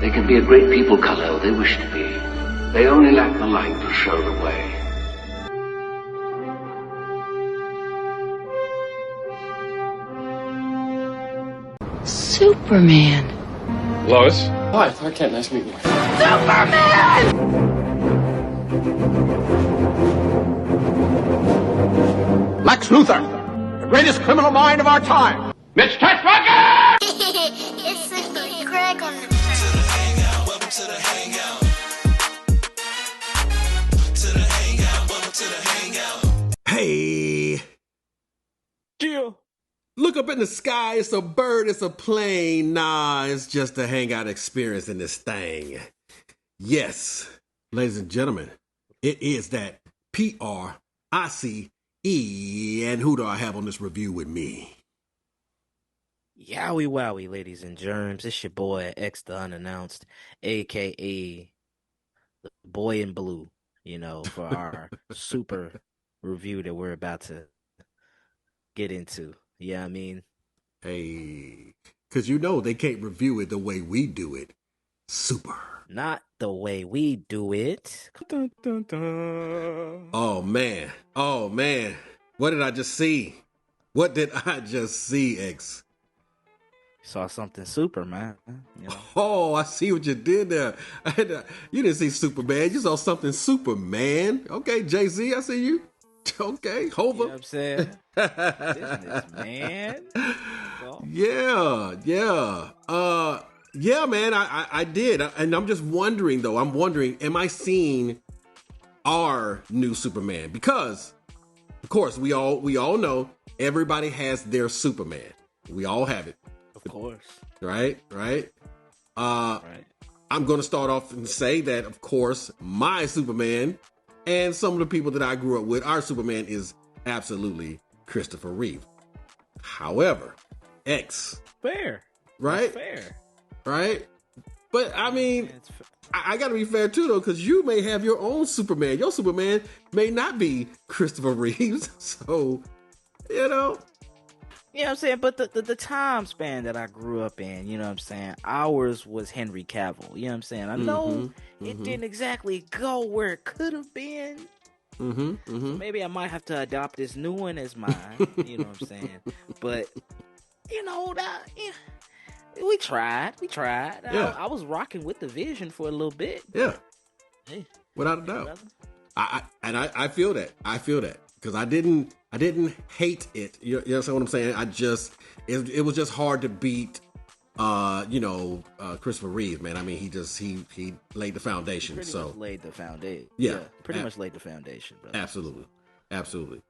They can be a great people, Kal-El. They wish to be. They only lack the light to show the way. Superman. Lois? Hi, Clark Kent. Nice to meet you. Superman! Lex Luthor, the greatest criminal mind of our time. Mitch Teschmacher! It's the dragon. Welcome to the hangout. To the hangout. Welcome to the hangout. Hey. Jill. Look up in the sky. It's a bird. It's a plane. Nah, it's just a hangout experience in this thing. Yes, ladies and gentlemen, it is that PRICE. And who do I have on this review with me? Yowie wowie, ladies and germs. It's your boy X the Unannounced, aka the Boy in Blue, for our super review that we're about to get into. Yeah, I mean, hey, because they can't review it the way we do it. Super. Not the way we do it. Dun, dun, dun. Oh, man. What did I just see? X? Saw something super, man. Oh, I see what you did there. You didn't see Superman. You saw something Superman. Okay, Jay-Z, I see you. Okay, Hova. You know what I'm saying? Business, man. Well. Yeah, man, I did. And I'm just wondering, though. Am I seeing our new Superman? Because, of course, we all know everybody has their Superman. We all have it. Of course. Right? Right. I'm going to start off and say that, of course, my Superman and some of the people that I grew up with, our Superman is absolutely Christopher Reeve. However, X. Fair. Right? That's fair. Right? But, I mean, I got to be fair, too, though, because you may have your own Superman. Your Superman may not be Christopher Reeves. So, You know what I'm saying? But the time span that I grew up in, you know what I'm saying? Ours was Henry Cavill. You know what I'm saying? I know it didn't exactly go where it could have been. So maybe I might have to adopt this new one as mine. You know what I'm saying? But, we tried. Yeah. I was rocking with the Vision for a little bit. Yeah. Hey, without a doubt. I feel that. Because I didn't hate it. You know what I'm saying? It was just hard to beat, Christopher Reeve, man. I mean, he laid the foundation. Pretty much laid the foundation. Yeah. Pretty much laid the foundation, bro. Absolutely.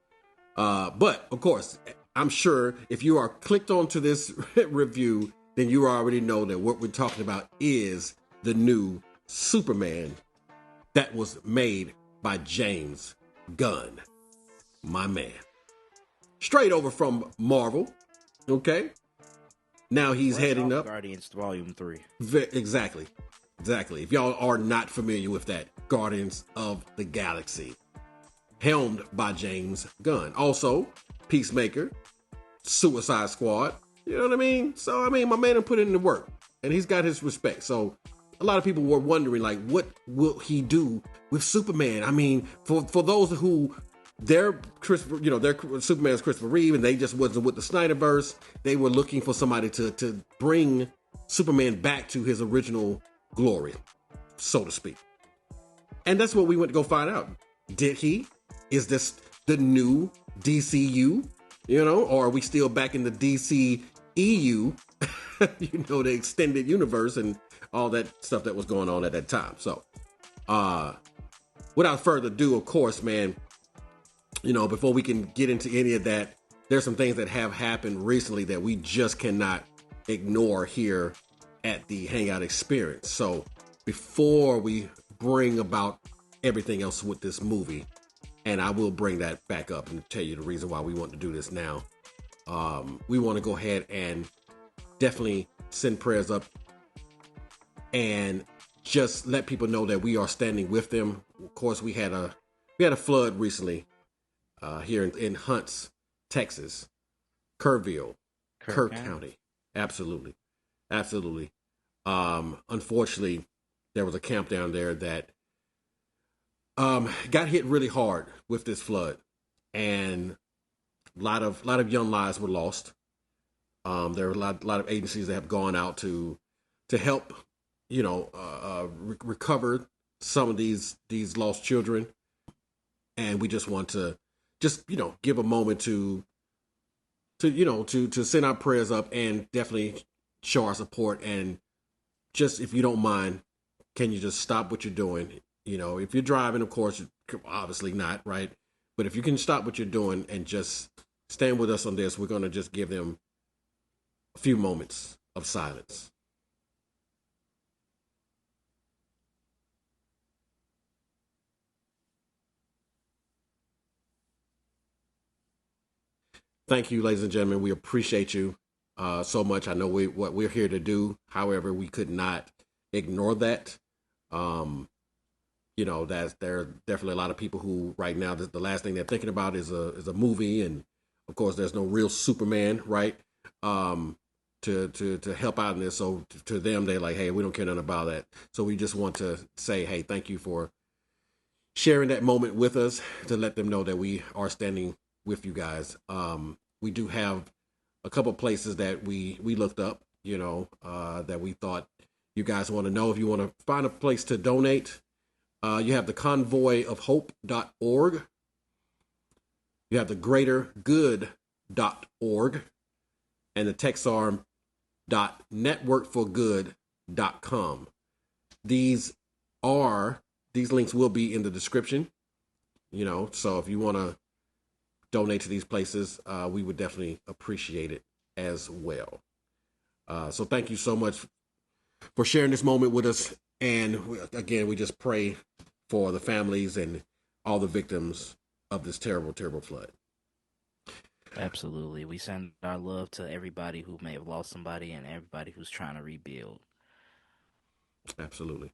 But, of course, I'm sure if you are clicked onto this review, then you already know that what we're talking about is the new Superman that was made by James Gunn. My man. Straight over from Marvel. Okay. Now he's heading up. Guardians Volume 3. Exactly. If y'all are not familiar with that, Guardians of the Galaxy. Helmed by James Gunn. Also, Peacemaker, Suicide Squad. You know what I mean? So, my man put in the work. And he's got his respect. So, a lot of people were wondering, like, what will he do with Superman? I mean, for those who... Their Superman's Christopher Reeve, and they just wasn't with the Snyderverse. They were looking for somebody to bring Superman back to his original glory, so to speak. And that's what we went to go find out. Did he? Is this the new DCU? Or are we still back in the DC EU? The extended universe and all that stuff that was going on at that time. So, without further ado, of course, man. Before we can get into any of that, there's some things that have happened recently that we just cannot ignore here at the Hangout Experience. So before we bring about everything else with this movie, and I will bring that back up and tell you the reason why we want to do this now, we want to go ahead and definitely send prayers up and just let people know that we are standing with them. Of course, we had a flood recently. Here in Hunts, Texas, Kerrville, Kirk County. Absolutely. Unfortunately, there was a camp down there that got hit really hard with this flood, and a lot of young lives were lost. There are a lot of agencies that have gone out to help, recover some of these lost children, and we just want to give a moment to send our prayers up and definitely show our support. And just, if you don't mind, can you just stop what you're doing? If you're driving, of course, obviously not, right? But if you can stop what you're doing and just stand with us on this, we're going to just give them a few moments of silence. Thank you, ladies and gentlemen. We appreciate you so much. I know what we're here to do. However, we could not ignore that. That there are definitely a lot of people who right now, the last thing they're thinking about is a movie. And of course, there's no real Superman, right? To help out in this. So to them, they're like, hey, we don't care nothing about that. So we just want to say, hey, thank you for sharing that moment with us, to let them know that we are standing with you guys. We do have a couple places that we looked up, that we thought you guys want to know. If you want to find a place to donate, you have the convoyofhope.org. You have the greatergood.org and the texarm.networkforgood.com. These links will be in the description, so if you want to donate to these places, we would definitely appreciate it as well. So thank you so much for sharing this moment with us. And again, we just pray for the families and all the victims of this terrible, terrible flood. Absolutely. We send our love to everybody who may have lost somebody and everybody who's trying to rebuild. Absolutely.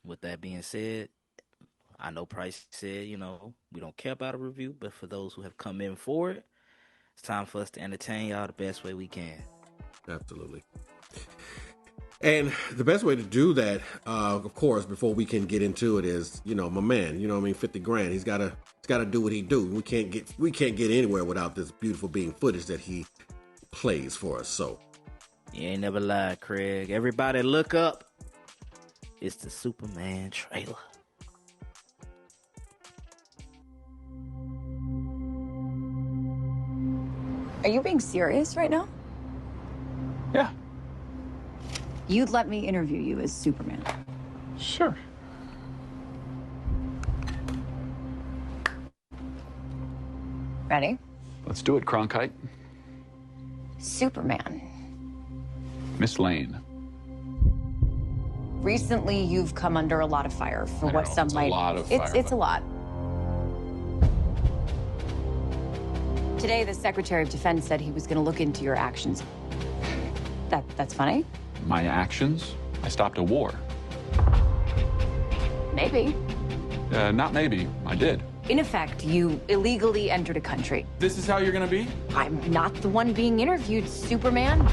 With that being said, I know Price said, we don't care about a review, but for those who have come in for it, it's time for us to entertain y'all the best way we can. Absolutely. And the best way to do that, of course, before we can get into it, is, my man, 50 grand. He's gotta do what he do. We can't get anywhere without this beautiful being footage that he plays for us. So you ain't never lied, Craig. Everybody look up. It's the Superman trailer. Are you being serious right now? Yeah, You'd let me interview you as Superman. sure. Ready? Let's do it, Cronkite. Superman. Miss Lane. Recently, you've come under a lot of fire for I what know, some it's a might. lot of it's fire, it's a but- lot. Today, the Secretary of Defense said he was going to look into your actions. That's funny. My actions? I stopped a war. Maybe. Not maybe. I did. In effect, you illegally entered a country. This is how you're gonna be? I'm not the one being interviewed, Superman.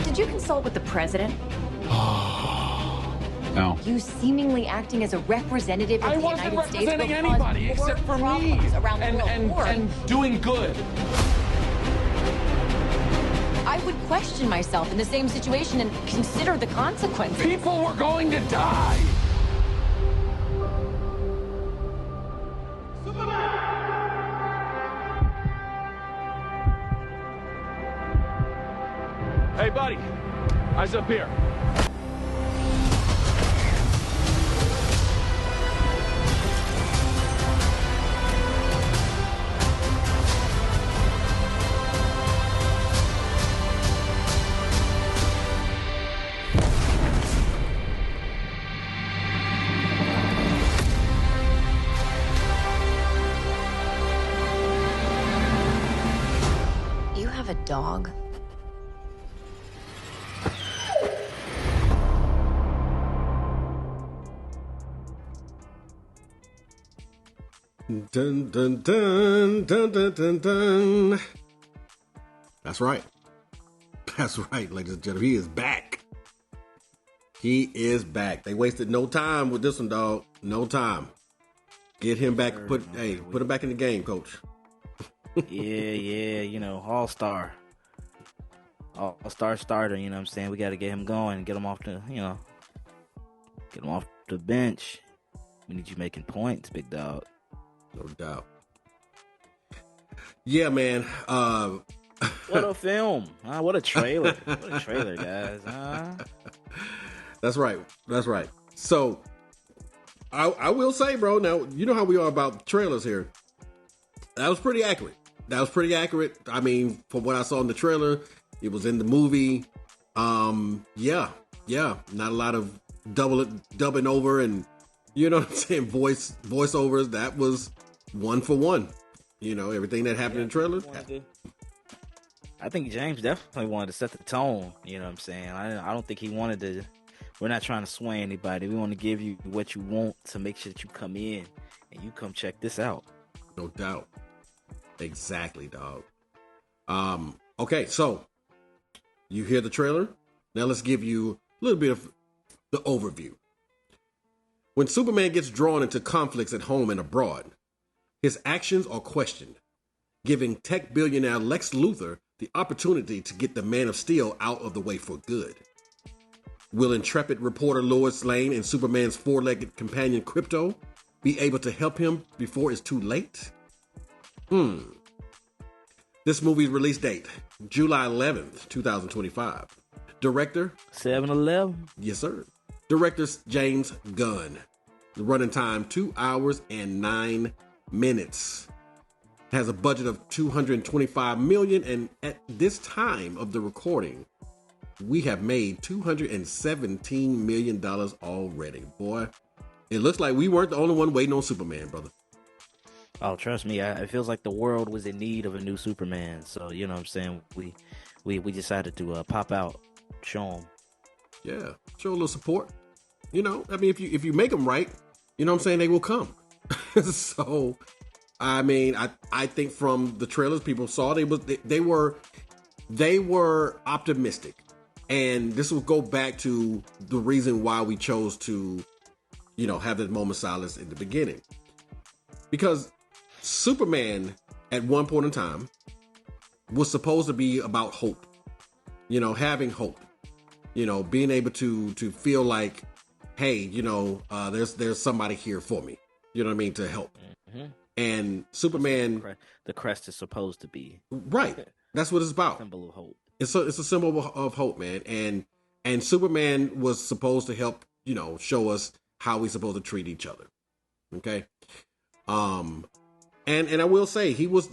Did you consult with the president? No. You seemingly acting as a representative of I the wasn't United States representing will cause anybody more except for me. problems around the world. And doing good. I would question myself in the same situation and consider the consequences. People were going to die. Hey, buddy. Eyes up here. You have a dog? Dun, dun, dun, dun, dun, dun, dun. That's right. That's right, ladies and gentlemen. He is back. He is back. They wasted no time with this one, dog. No time. Get him back. Put him back in the game, coach. Yeah. You know, all-star starter. You know what I'm saying? We got to get him going. Get him off the bench. We need you making points, big dog. No doubt. Yeah, man. What a film. What a trailer. What a trailer, guys. That's right. So, I will say, bro, now, you know how we are about trailers here. That was pretty accurate. I mean, from what I saw in the trailer, it was in the movie. Yeah. Not a lot of dubbing over and, you know what I'm saying, voiceovers. That was one for one. You know, everything that happened in the trailer. I think James definitely wanted to set the tone. You know what I'm saying? I don't think he wanted to. We're not trying to sway anybody. We want to give you what you want to make sure that you come in and you come check this out. No doubt. Exactly, dog. Okay, so you hear the trailer. Now let's give you a little bit of the overview. When Superman gets drawn into conflicts at home and abroad, his actions are questioned, giving tech billionaire Lex Luthor the opportunity to get the Man of Steel out of the way for good. Will intrepid reporter Lois Lane and Superman's four-legged companion Krypto be able to help him before it's too late? This movie's release date, July 11th, 2025. Director? 7-Eleven? Yes, sir. Director James Gunn. The running time, 2 hours and 9 minutes. Has a budget of $225 million, and at this time of the recording, we have made $217 million already. Boy, it looks like we weren't the only one waiting on Superman, brother. Oh, trust me, it feels like the world was in need of a new Superman. So, you know what I'm saying? We decided to pop out, show them. Yeah, show a little support. You know, I mean, if you make them right, you know what I'm saying, they will come. So, I mean, I think from the trailers people saw, they were optimistic. And this will go back to the reason why we chose to, you know, have that moment of silence in the beginning. Because Superman, at one point in time, was supposed to be about hope. You know, having hope. You know, being able to feel like, hey, you know, there's somebody here for me. You know what I mean? To help. Mm-hmm. And Superman... The crest is supposed to be. Right. That's what it's about. Symbol of hope. It's a symbol of hope, man. And Superman was supposed to help, you know, show us how we're supposed to treat each other. Okay. And I will say he was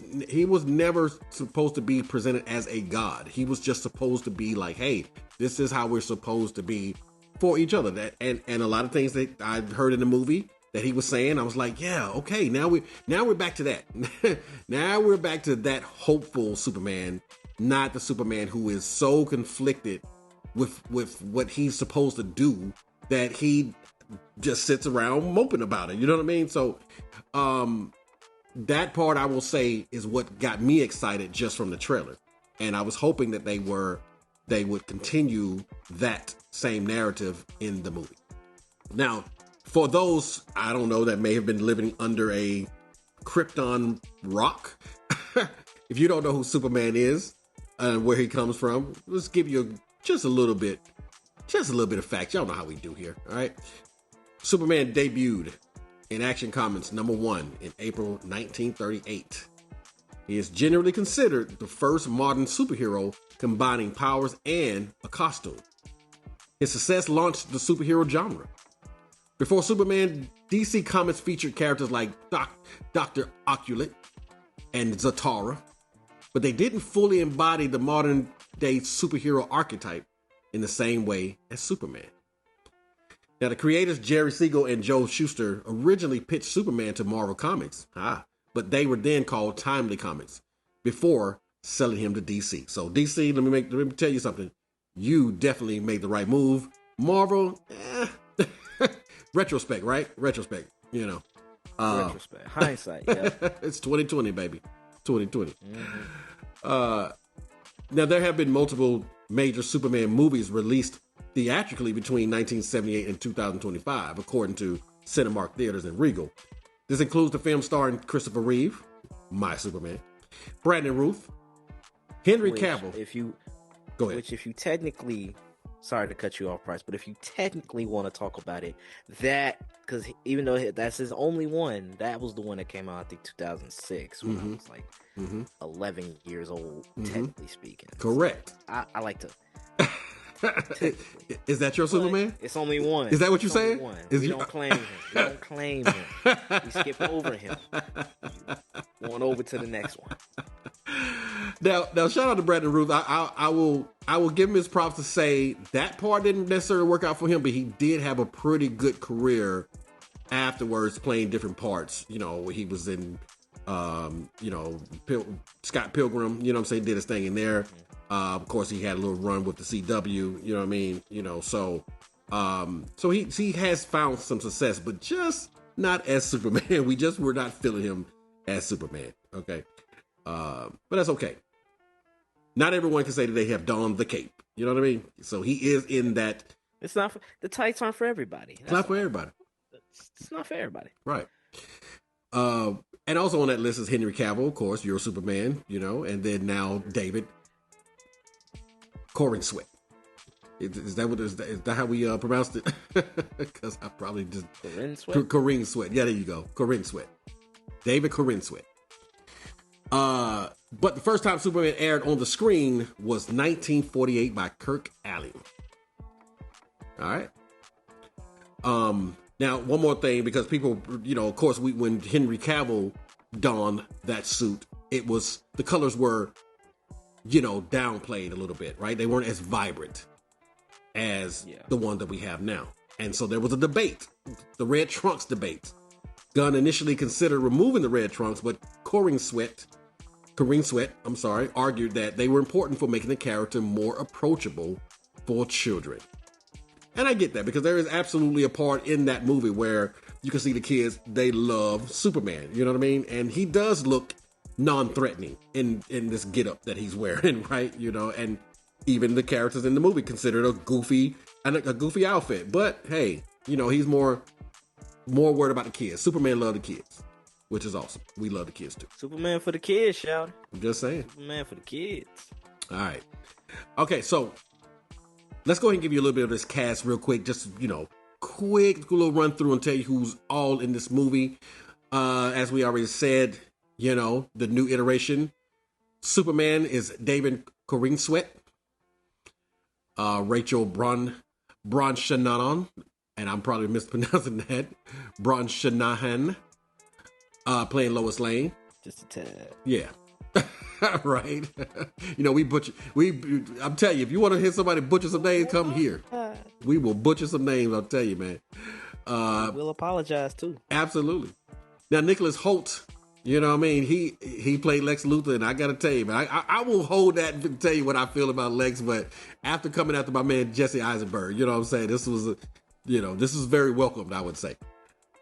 never supposed to be presented as a god. He was just supposed to be like, hey, this is how we're supposed to be for each other. And a lot of things that I heard in the movie that he was saying, I was like, yeah, okay, now we're back to that. Now we're back to that hopeful Superman, not the Superman who is so conflicted with what he's supposed to do that he just sits around moping about it. You know what I mean? So that part I will say is what got me excited just from the trailer. And I was hoping that they would continue that same narrative in the movie. Now, for those, I don't know, that may have been living under a Krypton rock, if you don't know who Superman is and where he comes from, let's give you just a little bit of facts. Y'all know how we do here, all right? Superman debuted in Action Comics #1 in April 1938. He is generally considered the first modern superhero combining powers and a costume. His success launched the superhero genre. Before Superman, DC Comics featured characters like Dr. Oculate and Zatara, but they didn't fully embody the modern day superhero archetype in the same way as Superman. Now, the creators Jerry Siegel and Joe Shuster originally pitched Superman to Marvel Comics, but they were then called Timely Comics before selling him to DC. So DC, let me tell you something. You definitely made the right move. Marvel, retrospect, right? Retrospect, you know. Retrospect, hindsight, yeah. It's 2020, baby. 2020. Mm-hmm. Now, there have been multiple major Superman movies released theatrically between 1978 and 2025, according to Cinemark Theaters and Regal. This includes the film starring Christopher Reeve, my Superman, Brandon Routh, Henry Cavill. Go ahead. Which, if you technically, sorry to cut you off, Price, but if you technically want to talk about it, because even though that's his only one, that was the one that came out, I think, 2006, when I was like 11 years old, technically speaking. Correct. So I like to. Is that your Superman? It's only one. Is that what you're saying? We don't claim him. We don't claim him. We skip over him. Going over to the next one. Now, shout out to Brandon Routh. I will give him his props to say that part didn't necessarily work out for him, but he did have a pretty good career afterwards, playing different parts. You know, he was in, Scott Pilgrim. You know what I'm saying? Did his thing in there. Of course, he had a little run with the CW. You know what I mean? You know, so he has found some success, but just not as Superman. We just were not feeling him as Superman. Okay. But that's okay. Not everyone can say that they have donned the cape. You know what I mean? So he is in that. It's not the tights aren't for everybody. It's not for everybody. It's not for everybody. Right. And also on that list is Henry Cavill, of course, you're Superman, you know, and then now David Corin Sweat. Is that how we pronounced it? Because I probably just Corin Sweat. Yeah, there you go. Corin Sweat. David Corin Sweat. But the first time Superman aired on the screen was 1948 by Kirk Allen. All right. Now, one more thing, because people, you know, of course, when Henry Cavill donned that suit, the colors were, you know, downplayed a little bit, right? They weren't as vibrant as the one that we have now. And so there was a debate, the red trunks debate. Gunn initially considered removing the red trunks, but Corin Sweat, argued that they were important for making the character more approachable for children. And I get that, because there is absolutely a part in that movie where you can see the kids, they love Superman. You know what I mean? And he does look non-threatening in this getup that he's wearing, right? You know, and even the characters in the movie considered a goofy outfit. But hey, you know, he's more worried about the kids. Superman love the kids, which is awesome. We love the kids too. Superman for the kids, shout. I'm just saying. Superman for the kids. All right. Okay, so let's go ahead and give you a little bit of this cast real quick. Just, you know, quick little run through and tell you who's all in this movie. As we already said, you know, the new iteration. Superman is David Corin Sweat. Rachel Bronshonahan, and I'm probably mispronouncing that. Bronshonahan, playing Lois Lane. Just a tad. Yeah. Right. You know, I'm telling you, if you want to hear somebody butcher some names, come here. We will butcher some names, I'll tell you, man. We'll apologize too. Absolutely. Now, Nicholas Hoult, you know what I mean? He played Lex Luthor, and I got to tell you, man, I won't hold that to tell you what I feel about Lex, but after coming after my man Jesse Eisenberg, you know what I'm saying? This was, this is very welcomed, I would say.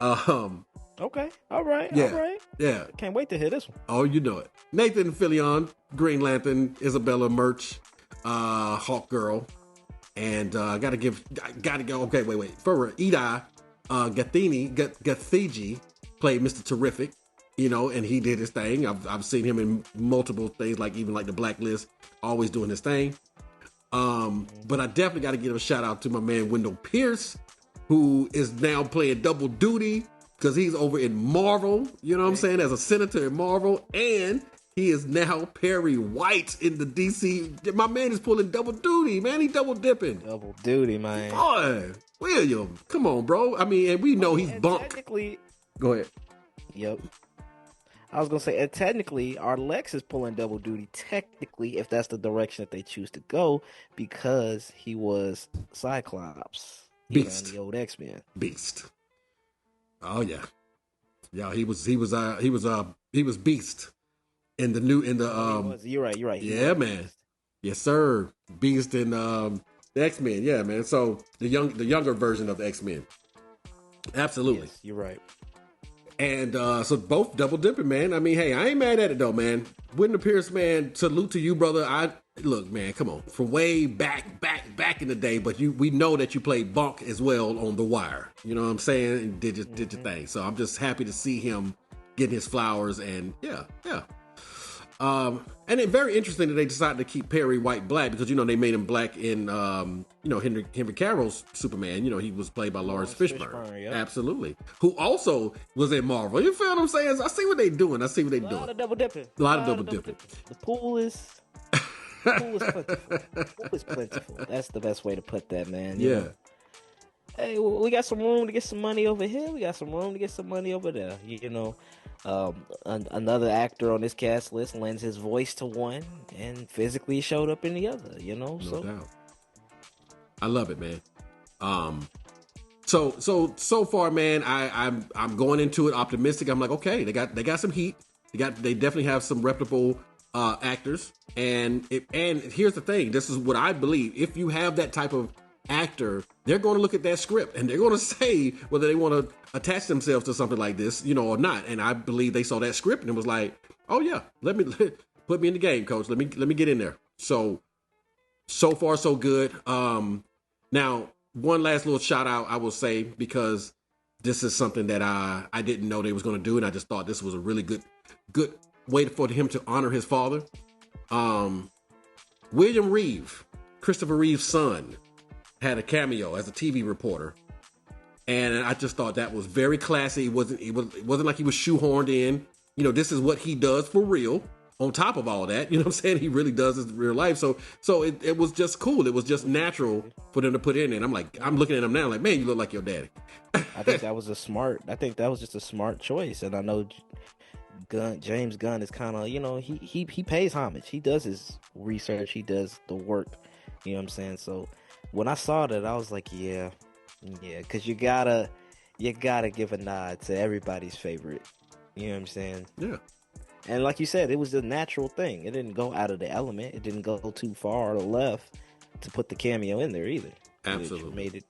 Okay. All right. Yeah. All right. Yeah. Can't wait to hear this one. Oh, you know it. Nathan Fillion, Green Lantern, Isabella Murch, Hawk Girl, and gotta go. Okay, wait. For Ida Gathegi played Mr. Terrific, you know, and he did his thing. I've seen him in multiple things, like even like The Blacklist, always doing his thing. But I definitely got to give a shout out to my man Wendell Pierce, who is now playing double duty because he's over in Marvel, you know what I'm saying, as a senator in Marvel, and he is now Perry White in the DC. My man is pulling double duty, man. He double dipping. Double duty, man. Boy, William, come on, bro. I mean, and we know he's bumped. Technically, go ahead. Yep. I was gonna say, and technically, our Lex is pulling double duty. Technically, if that's the direction that they choose to go, because he was Cyclops, Beast, in the old X-Men. Beast. Oh yeah, he was Beast in the You're right. Yeah, man. Yes, sir. Beast in the X-Men. Yeah, man. So the younger version of the X-Men. Absolutely. Yes, you're right. And so both double dipping, man. I mean, hey, I ain't mad at it though, man. Wendell Pierce, man, salute to you, brother. look, man, come on, from way back in the day. But we know that you played Bonk as well on The Wire. You know what I'm saying? And did your thing. So I'm just happy to see him getting his flowers. And yeah. And it's very interesting that they decided to keep Perry White black because they made him black in Henry Cavill's Superman. He was played by Lawrence Fishburne. Yep. Absolutely. Who also was in Marvel. You feel what I'm saying? I see what they're doing. A lot of double dipping. A lot of double dipping. The pool is plentiful. The pool is plentiful. That's the best way to put that, man. You know? Hey, we got some room to get some money over here. We got some room to get some money over there. Another actor on this cast list lends his voice to one and physically showed up in the other. No doubt. I love it, man. So far, man, I'm going into it optimistic. I'm like, okay, they got some heat. They definitely have some reputable actors. And here's the thing. This is what I believe. If you have that type of actor, they're going to look at that script and they're going to say whether they want to attach themselves to something like this, or not. And I believe they saw that script and it was like, oh yeah, put me in the game, coach. Let me get in there. So far so good. Now one last little shout out I will say, because this is something that I didn't know they was going to do, and I just thought this was a really good way for him to honor his father. William Reeve, Christopher Reeve's son, had a cameo as a TV reporter, and I just thought that was very classy. It wasn't like he was shoehorned in. This is what he does for real. On top of all that, what I'm saying, he really does this in real life. So it was just cool. It was just natural for them to put in. And I'm looking at him now, like, man, you look like your daddy. I think that was just a smart choice. And I know James Gunn is kind of, he pays homage. He does his research. He does the work. You know what I'm saying? So when I saw that, I was like, yeah, because you gotta give a nod to everybody's favorite. You know what I'm saying? Yeah. And like you said, it was a natural thing. It didn't go out of the element. It didn't go too far to the left to put the cameo in there either. Absolutely. It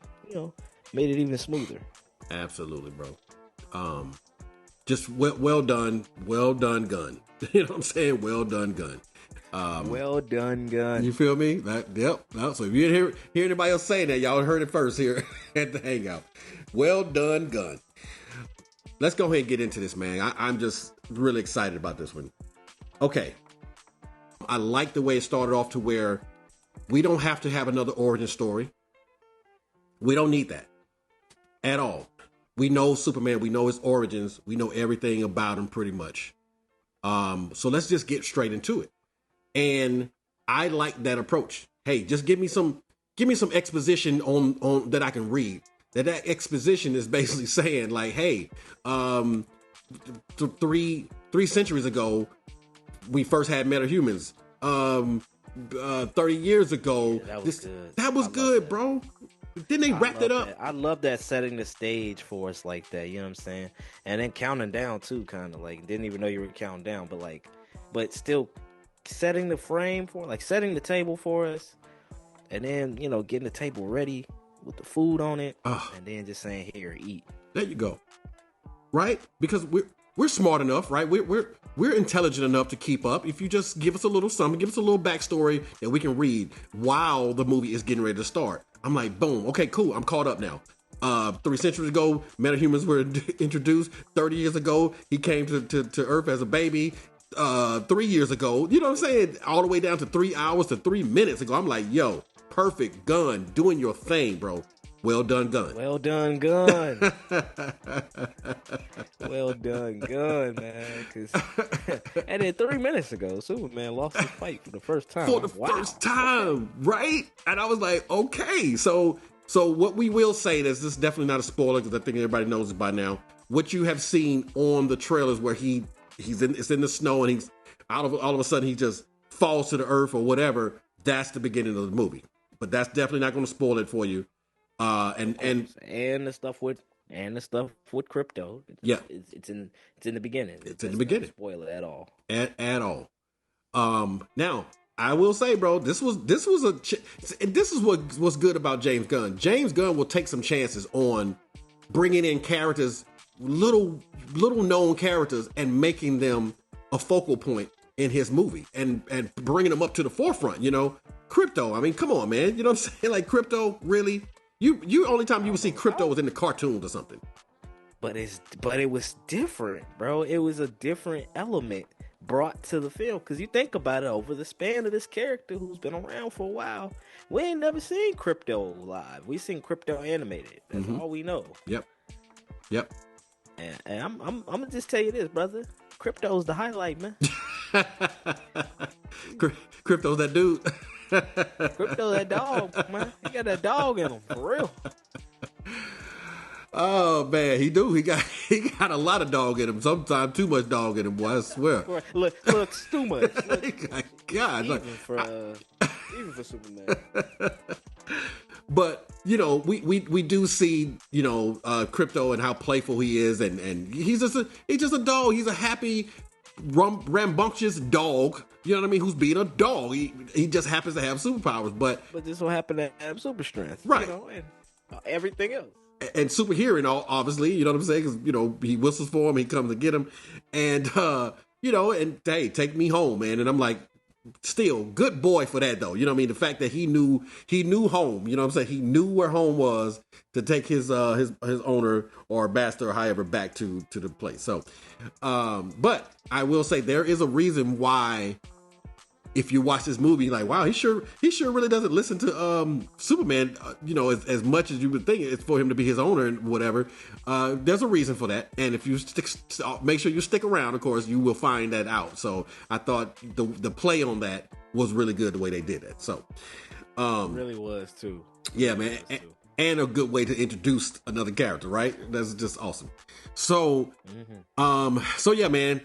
made it even smoother. Absolutely, bro. Just well done, Gunn. You know what I'm saying? Well done, Gunn. Well done, Gunn. You feel me? Yep. So if you didn't hear anybody else say that, y'all heard it first here at the Hangout. Well done, Gunn. Let's go ahead and get into this, man. I'm just really excited about this one. Okay. I like the way it started off to where we don't have to have another origin story. We don't need that at all. We know Superman. We know his origins. We know everything about him pretty much. So let's just get straight into it. And I like that approach. Hey, just give me some exposition on that I can read. That exposition is basically saying like, hey, 3 centuries ago, we first had metahumans. 30 years ago, that was good, bro. Didn't they wrap that up? I love that, setting the stage for us like that. You know what I'm saying? And then counting down too, kind of like didn't even know you were counting down, but still setting the frame for, like, setting the table for us, and then getting the table ready with the food on it, and then just saying, here, eat. There you go. Right? Because we're smart enough, right? We're intelligent enough to keep up. If you just give us a little something, give us a little backstory that we can read while the movie is getting ready to start. I'm like, boom, okay, cool, I'm caught up now. 3 centuries ago, metahumans were introduced. 30 years ago, he came to Earth as a baby. 3 years ago, you know what I'm saying? All the way down to 3 hours to 3 minutes ago. I'm like, yo, perfect, Gunn, doing your thing, bro. Well done, Gunn. Well done, Gunn. Well done, Gunn, man. And then 3 minutes ago, Superman lost the fight for the first time. First time, right? And I was like, okay. So what we will say is, this is definitely not a spoiler because I think everybody knows it by now. What you have seen on the trailers where it's in the snow and he's all of a sudden he just falls to the earth or whatever. That's the beginning of the movie. But that's definitely not going to spoil it for you. And the stuff with crypto. It's in the beginning. It's in the beginning. Not spoil it at all. At all. Now I will say, bro, this is what's good about James Gunn. James Gunn will take some chances on bringing in characters, little known characters, and making them a focal point in his movie and bringing him up to the forefront. You know, Crypto. I mean, come on, man. You know what I'm saying? Like Crypto, really? You only time you would see Crypto was in the cartoons or something. But it was different, bro. It was a different element brought to the film. Because you think about it, over the span of this character who's been around for a while, we ain't never seen Crypto live. We seen Crypto animated. That's all we know. Yep. And I'm gonna just tell you this, brother. Crypto's the highlight, man. Crypto's that dude. Crypto's that dog, man. He got that dog in him, for real. Oh man, he got a lot of dog in him. Sometimes too much dog in him, boy. I swear. Looks too much. God, even for Superman. But you know, we do see, you know, Crypto and how playful he is, and he's just a dog. He's a happy, rambunctious dog. You know what I mean? Who's being a dog? He just happens to have superpowers, but this will happen to have super strength, right? You know, and everything else. And super hearing, obviously, you know what I'm saying? Because, you know, he whistles for him, he comes to get him, and you know, and hey, take me home, man. And I'm like, still good boy for that though. You know what I mean? The fact that he knew home. You know what I'm saying? He knew where home was to take his owner or master or however back to the place. So, but I will say there is a reason why. If you watch this movie, like, wow, he sure really doesn't listen to Superman, you know, as much as you would think it's for him to be his owner and whatever. There's a reason for that, and if you make sure you stick around, of course, you will find that out. So I thought the play on that was really good the way they did that. So it really was too. Yeah, man, and a good way to introduce another character, right? That's just awesome. So, so yeah, man.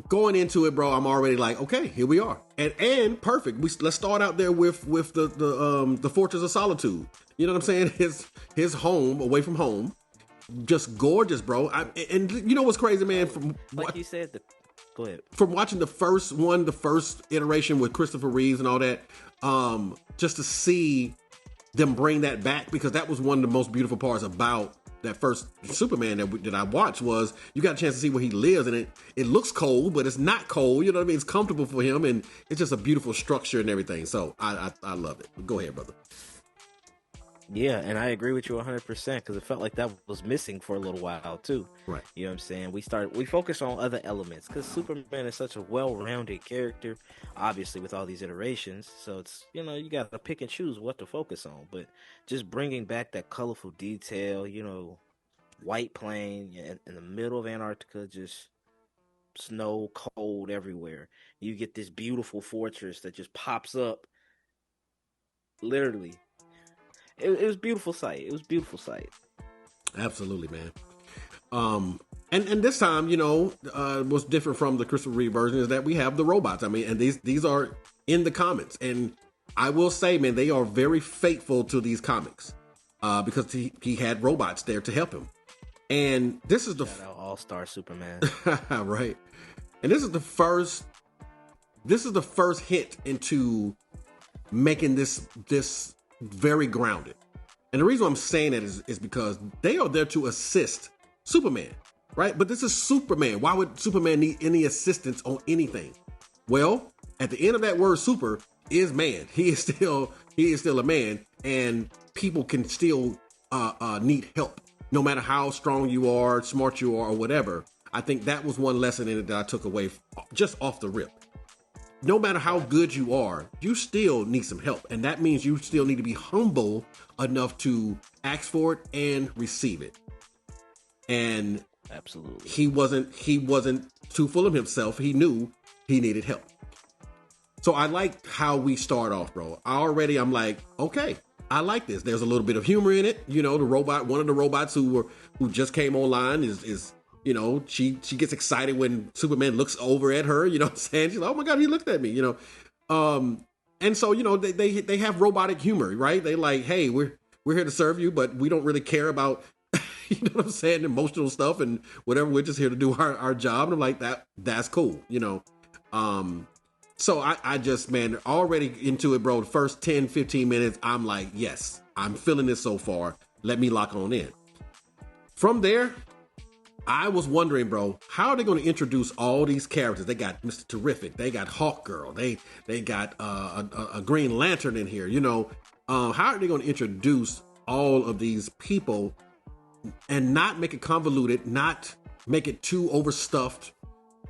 Going into it, bro, I'm already like, okay, here we are, and perfect. Let's start out there with the Fortress of Solitude. You know what I'm saying? His home, away from home, just gorgeous, bro. And you know what's crazy, man? From like you said, go ahead. From watching the first iteration with Christopher Reeves and all that, just to see them bring that back, because that was one of the most beautiful parts about that first Superman that I watched. Was you got a chance to see where he lives, and it looks cold, but it's not cold. You know what I mean? It's comfortable for him, and it's just a beautiful structure and everything. So I love it. Go ahead, brother. Yeah, and I agree with you 100% because it felt like that was missing for a little while too. Right. You know what I'm saying? We focus on other elements because Superman is such a well-rounded character, obviously with all these iterations. So it's, you know, you got to pick and choose what to focus on. But just bringing back that colorful detail, you know, white plane in the middle of Antarctica, just snow, cold everywhere. You get this beautiful fortress that just pops up, literally. It was a beautiful sight. It was a beautiful sight. Absolutely, man. And this time, you know, what's different from the Christopher Reeve version is that we have the robots. I mean, and these are in the comics, and I will say, man, they are very faithful to these comics because he had robots there to help him. And this is the all-star Superman, right? And this is the first hint into making this very grounded. And the reason I'm saying that is because they are there to assist Superman, right? But this is Superman. Why would Superman need any assistance on anything? Well, at the end of that word super is man. He is still a man, and people can still need help no matter how strong you are, smart you are, or whatever. I think that was one lesson in it that I took away just off the rip. No matter how good you are, you still need some help. And that means you still need to be humble enough to ask for it and receive it. And absolutely, he wasn't too full of himself. He knew he needed help. So I like how we start off, bro. I'm like, okay, I like this. There's a little bit of humor in it. You know, one of the robots who just came online is you know, she gets excited when Superman looks over at her, you know what I'm saying? She's like, oh my God, he looked at me, you know? And so, you know, they have robotic humor, right? They like, hey, we're here to serve you, but we don't really care about, you know what I'm saying, emotional stuff and whatever. We're just here to do our job. And I'm like, that's cool, you know? So I just, man, already into it, bro. The first 10, 15 minutes, I'm like, yes, I'm feeling this so far. Let me lock on in. From there, I was wondering, bro, how are they going to introduce all these characters? They got Mr. Terrific, they got Hawkgirl, they got a Green Lantern in here. You know, how are they going to introduce all of these people and not make it convoluted, not make it too overstuffed,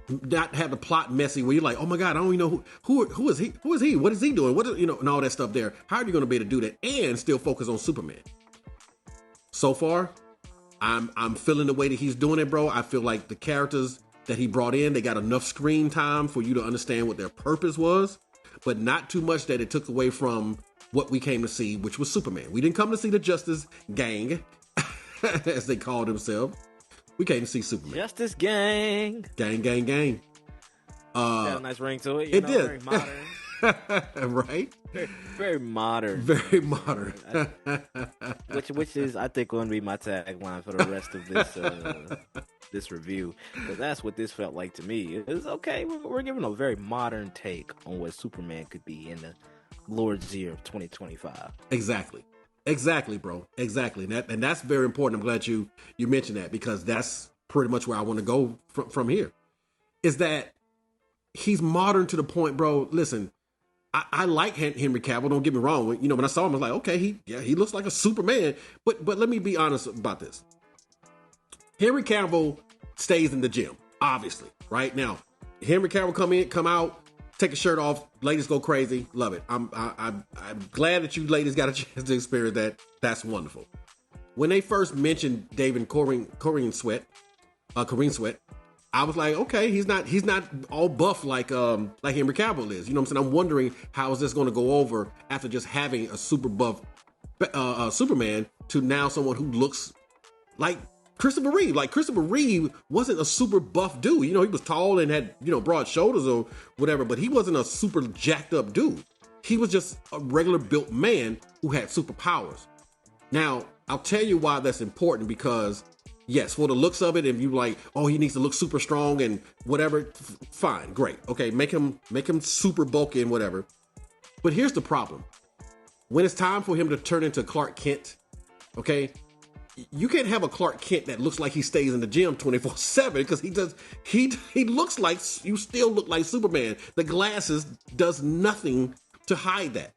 not have the plot messy where you're like, oh my God, I don't even know who is he, what is he doing, and all that stuff there. How are you going to be able to do that and still focus on Superman? So far, I'm feeling the way that he's doing it, bro. I feel like the characters that he brought in, they got enough screen time for you to understand what their purpose was, but not too much that it took away from what we came to see, which was Superman. We didn't come to see the Justice Gang, as they called themselves. We came to see Superman. Justice Gang. Gang. Got a nice ring to it. It did. Very modern. Right? Very modern. Very modern. which is, I think, going to be my tagline for the rest of this this review. Because that's what this felt like to me. It's okay. We're giving a very modern take on what Superman could be in the Lord's year of 2025. Exactly, bro. Exactly. And that's very important. I'm glad you mentioned that, because that's pretty much where I want to go from here. Is that he's modern to the point, bro. Listen, I like Henry Cavill. Don't get me wrong. You know, when I saw him, I was like, okay, he looks like a Superman. But let me be honest about this. Henry Cavill stays in the gym, obviously. Right now, Henry Cavill come out, take a shirt off, ladies go crazy. Love it. I'm glad that you ladies got a chance to experience that. That's wonderful. When they first mentioned David Corrine Sweat, I was like, okay, he's not all buff like Henry Cavill is. You know what I'm saying? I'm wondering how is this going to go over after just having a super buff Superman to now someone who looks like Christopher Reeve. Like, Christopher Reeve wasn't a super buff dude. You know, he was tall and had, broad shoulders or whatever, but he wasn't a super jacked up dude. He was just a regular built man who had superpowers. Now, I'll tell you why that's important, because yes, for the looks of it, if you like, oh, he needs to look super strong and whatever, fine, great. Okay, make him super bulky and whatever. But here's the problem. When it's time for him to turn into Clark Kent, okay, you can't have a Clark Kent that looks like he stays in the gym 24/7, because he looks like, you still look like Superman. The glasses does nothing to hide that.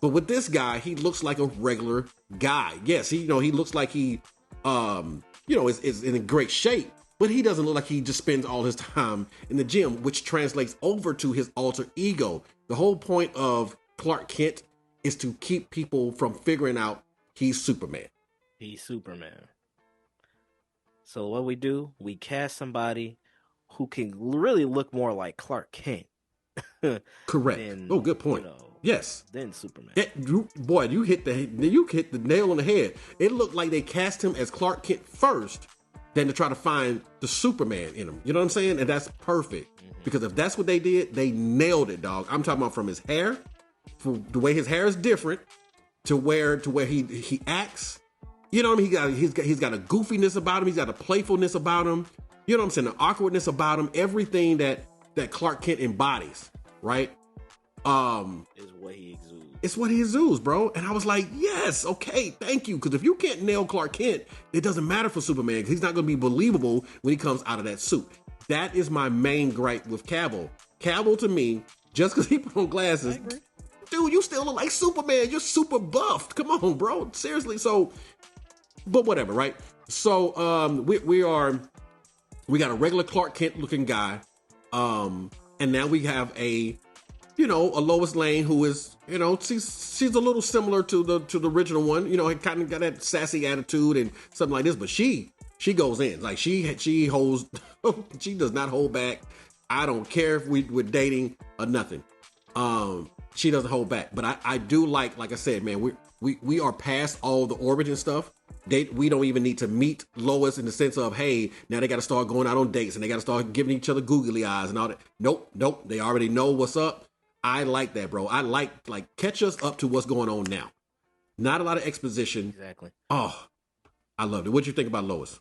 But with this guy, he looks like a regular guy. Yes, he looks like he is in great shape, but he doesn't look like he just spends all his time in the gym, which translates over to his alter ego. The whole point of Clark Kent is to keep people from figuring out he's Superman. He's Superman. So what we do, we cast somebody who can really look more like Clark Kent. Correct. Than, good point. Yes. Then Superman. You hit the nail on the head. It looked like they cast him as Clark Kent first, then to try to find the Superman in him. You know what I'm saying? And that's perfect. Because if that's what they did, they nailed it, dog. I'm talking about from his hair, from the way his hair is different, to where he acts. You know what I mean? He's got a goofiness about him. He's got a playfulness about him. You know what I'm saying? An awkwardness about him. Everything that Clark Kent embodies, right? Is what he exudes. It's what he exudes, bro. And I was like, yes, okay, thank you. Because if you can't nail Clark Kent, it doesn't matter for Superman, because he's not going to be believable when he comes out of that suit. That is my main gripe with Cavill. Cavill, to me, just because he put on glasses, dude, you still look like Superman. You're super buffed. Come on, bro. Seriously. So, but whatever, right? So, we got a regular Clark Kent looking guy. And now we have a Lois Lane who is, she's a little similar to the original one. It kind of got that sassy attitude and something like this, but she goes in. Like, she holds, she does not hold back. I don't care if we're dating or nothing. She doesn't hold back. But I do like I said, man, we are past all the origin stuff. We don't even need to meet Lois in the sense of, hey, now they got to start going out on dates and they got to start giving each other googly eyes and all that. Nope. They already know what's up. I like that, bro. I like catch us up to what's going on now. Not a lot of exposition. Exactly. Oh, I loved it. What'd you think about Lois?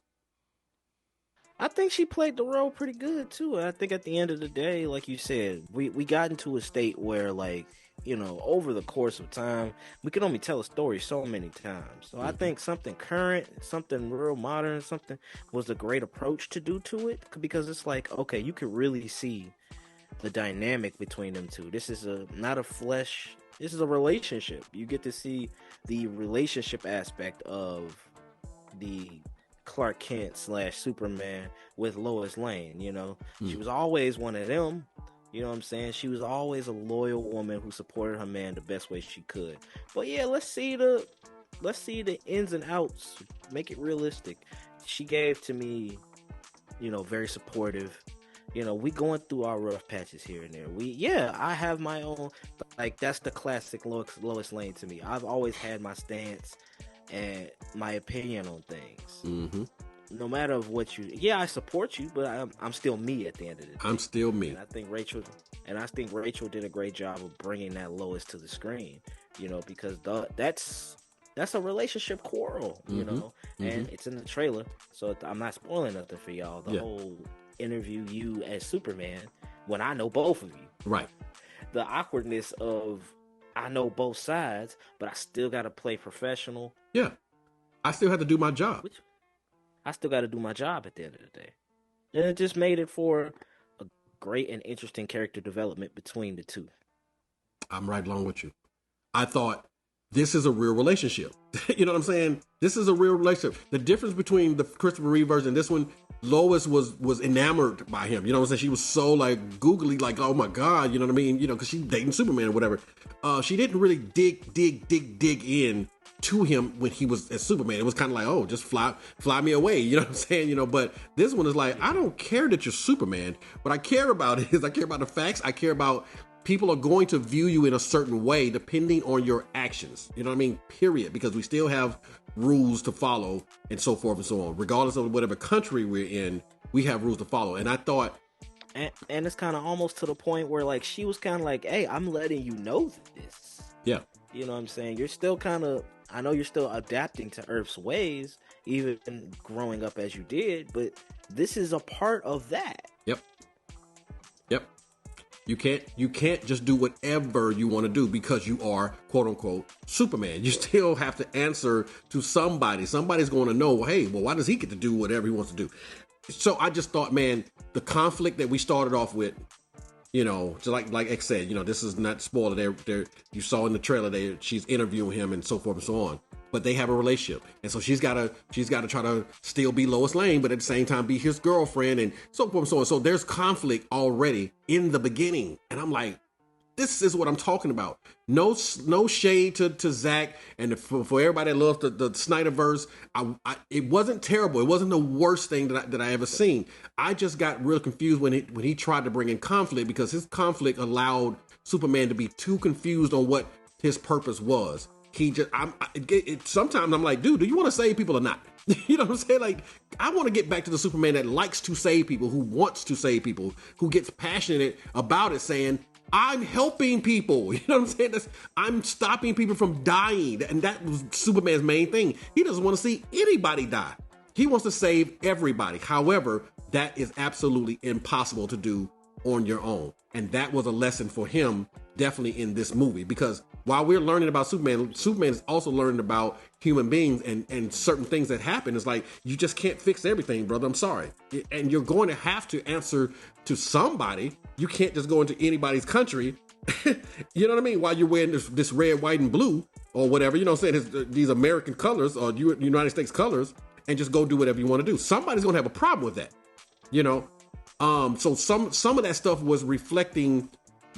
I think she played the role pretty good too. I think at the end of the day, like you said, we got into a state where, like, over the course of time, we can only tell a story so many times. So I think something current, something real modern, something was a great approach to do to it, because it's like, okay, you can really see the dynamic between them two. This is not a flesh, this is a relationship. You get to see the relationship aspect of the Clark Kent / Superman with Lois Lane. She was always one of them. You know what I'm saying? She was always a loyal woman who supported her man the best way she could. But yeah, let's see the ins and outs. Make it realistic. She gave to me, very supportive. We going through our rough patches here and there. I have my own, like, that's the classic Lois Lane to me. I've always had my stance and my opinion on things. Mm-hmm. No matter what I support you, but I'm still me at the end of the day. I'm still me. And I think Rachel did a great job of bringing that Lois to the screen, because that's a relationship quarrel, and it's in the trailer, so I'm not spoiling nothing for y'all. The whole interview you as Superman when I know both of you. Right. The awkwardness of, I know both sides, but I still got to play professional. Yeah. I still have to do my job. I still got to do my job at the end of the day. And it just made it for a great and interesting character development between the two. I'm right along with you. I thought, this is a real relationship. You know what I'm saying? This is a real relationship. The difference between the Christopher Reeve version and this one, Lois was enamored by him. You know what I'm saying? She was so like googly, like, oh my God, you know what I mean? Because she's dating Superman or whatever. She didn't really dig in to him when he was as Superman. It was kind of like, oh, just fly me away. You know what I'm saying? But this one is like, I don't care that you're Superman. What I care about is I care about the facts. I care about people are going to view you in a certain way depending on your actions. You know what I mean? Period. Because we still have rules to follow and so forth and so on. Regardless of whatever country we're in, we have rules to follow. And I thought... And it's kind of almost to the point where, like, she was kind of like, hey, I'm letting you know this. Yeah. You know what I'm saying? You're still kind of... I know you're still adapting to Earth's ways, even growing up as you did, but this is a part of that. Yep. You can't just do whatever you want to do because you are, quote unquote, Superman. You still have to answer to somebody. Somebody's going to know, hey, well, why does he get to do whatever he wants to do? So I just thought, man, the conflict that we started off with, just like X said, this is not spoiler. You saw in the trailer, she's interviewing him and so forth and so on. But they have a relationship, and so she's gotta try to still be Lois Lane, but at the same time be his girlfriend and so forth and so on. So there's conflict already in the beginning, and I'm like, this is what I'm talking about. No shade to Zack and for everybody that loves the Snyderverse. It wasn't terrible. It wasn't the worst thing that I ever seen. I just got real confused when he tried to bring in conflict, because his conflict allowed Superman to be too confused on what his purpose was. Sometimes I'm like, dude, do you want to save people or not? You know what I'm saying? Like, I want to get back to the Superman that likes to save people, who wants to save people, who gets passionate about it, saying, I'm helping people. You know what I'm saying? I'm stopping people from dying. And that was Superman's main thing. He doesn't want to see anybody die. He wants to save everybody. However, that is absolutely impossible to do on your own. And that was a lesson for him, definitely in this movie, because while we're learning about Superman is also learning about human beings and certain things that happen. It's like, you just can't fix everything, brother. I'm sorry. And you're going to have to answer to somebody. You can't just go into anybody's country, you know what I mean, while you're wearing this red, white, and blue or whatever, you know what I'm saying, these American colors or United States colors, and just go do whatever you want to do. Somebody's going to have a problem with that, So some of that stuff was reflecting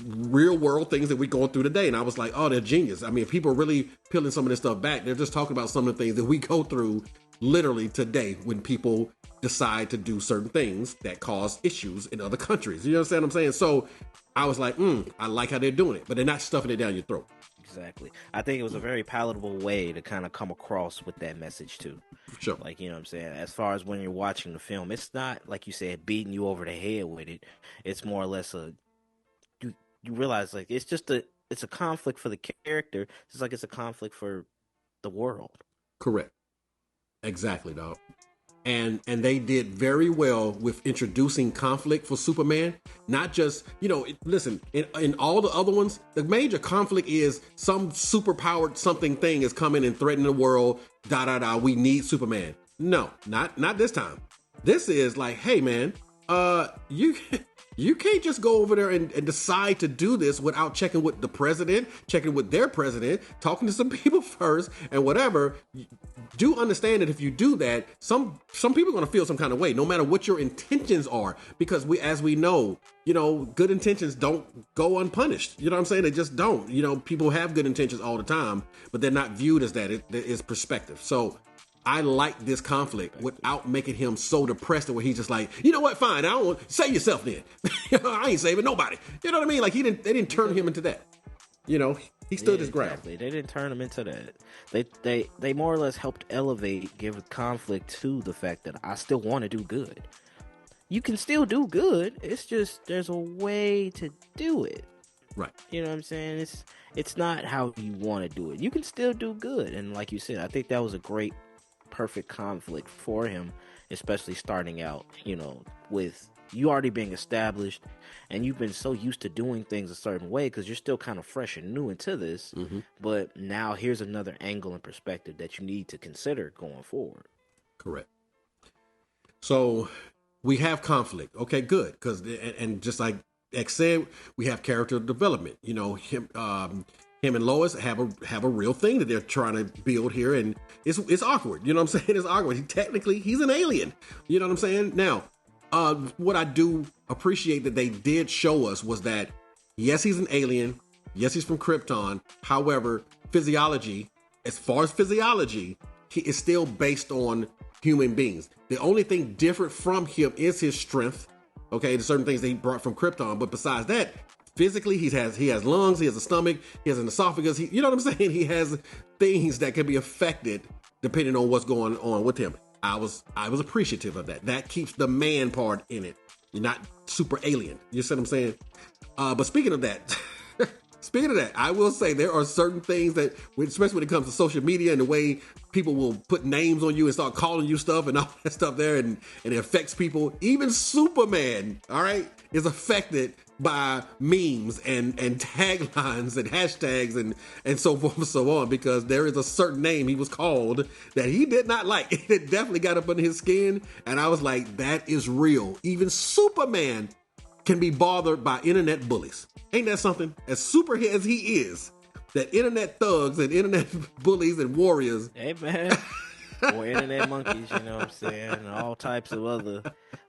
real world things that we're going through today. And I was like, oh, they're genius. I mean, if people are really peeling some of this stuff back, they're just talking about some of the things that we go through literally today when people decide to do certain things that cause issues in other countries. You understand what I'm saying? So I was like, I like how they're doing it, but they're not stuffing it down your throat. Exactly. I think it was a very palatable way to kind of come across with that message too. Sure. Like, you know what I'm saying? As far as when you're watching the film, it's not, like you said, beating you over the head with it. It's more or less you realize, like, it's a conflict for the character, just like it's a conflict for the world. Correct. Exactly, dog. and they did very well with introducing conflict for Superman. Not just, listen, in all the other ones, the major conflict is some superpowered something thing is coming and threatening the world. We need Superman. No, not this time. This is like, hey man, you can't just go over there and decide to do this without checking with the president, checking with their president, talking to some people first, and whatever. Do understand that if you do that, some people are going to feel some kind of way, no matter what your intentions are, because as we know, good intentions don't go unpunished. You know what I'm saying? They just don't. People have good intentions all the time, but they're not viewed as that. It is perspective. So I like this conflict without making him so depressed where he's just like, you know what, fine, I don't want, save yourself then. I ain't saving nobody. You know what I mean? Like they didn't turn him into that. He stood his ground. Exactly. They didn't turn him into that. They more or less helped elevate, give conflict to the fact that I still want to do good. You can still do good. It's just there's a way to do it. Right. You know what I'm saying? It's not how you want to do it. You can still do good. And like you said, I think that was a great, perfect conflict for him, especially starting out, with you already being established and you've been so used to doing things a certain way because you're still kind of fresh and new into this. Mm-hmm. But now here's another angle and perspective that you need to consider going forward. Correct. So we have conflict. Okay, good. Because and just like X said, we have character development. Him and Lois have a real thing that they're trying to build here, and it's awkward. You know what I'm saying? It's awkward. Technically, he's an alien. You know what I'm saying? Now, what I do appreciate that they did show us was that, yes, he's an alien. Yes, he's from Krypton. However, as far as physiology, he is still based on human beings. The only thing different from him is his strength. Okay, there's certain things that he brought from Krypton, but besides that, physically, he has lungs, he has a stomach, he has an esophagus. You know what I'm saying? He has things that can be affected depending on what's going on with him. I was appreciative of that. That keeps the man part in it. You're not super alien. You see what I'm saying? But speaking of that, I will say there are certain things that, especially when it comes to social media and the way people will put names on you and start calling you stuff and all that stuff there, and it affects people. Even Superman, all right, is affected by memes and taglines and hashtags and so forth and so on, because there is a certain name he was called that he did not like. It definitely got up under his skin, and I was like, that is real. Even Superman can be bothered by internet bullies. Ain't that something? As super as he is, that internet thugs and internet bullies and warriors. Hey, man. Or internet monkeys, you know what I'm saying? And all types of other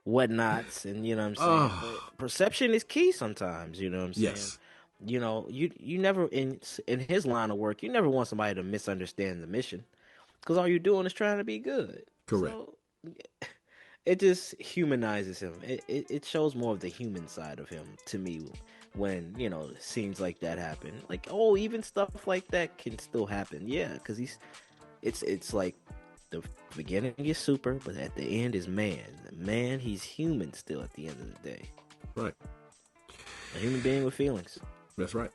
whatnots, and you know what I'm saying? But perception is key sometimes, you know what I'm saying? Yes. You never, in his line of work, you never want somebody to misunderstand the mission, because all you're doing is trying to be good. Correct. So, it just humanizes him. It shows more of the human side of him to me when, scenes like that happen. Like, even stuff like that can still happen. Yeah, because it's like, the beginning is super, but at the end is man. Man, he's human still at the end of the day. Right. A human being with feelings. That's right.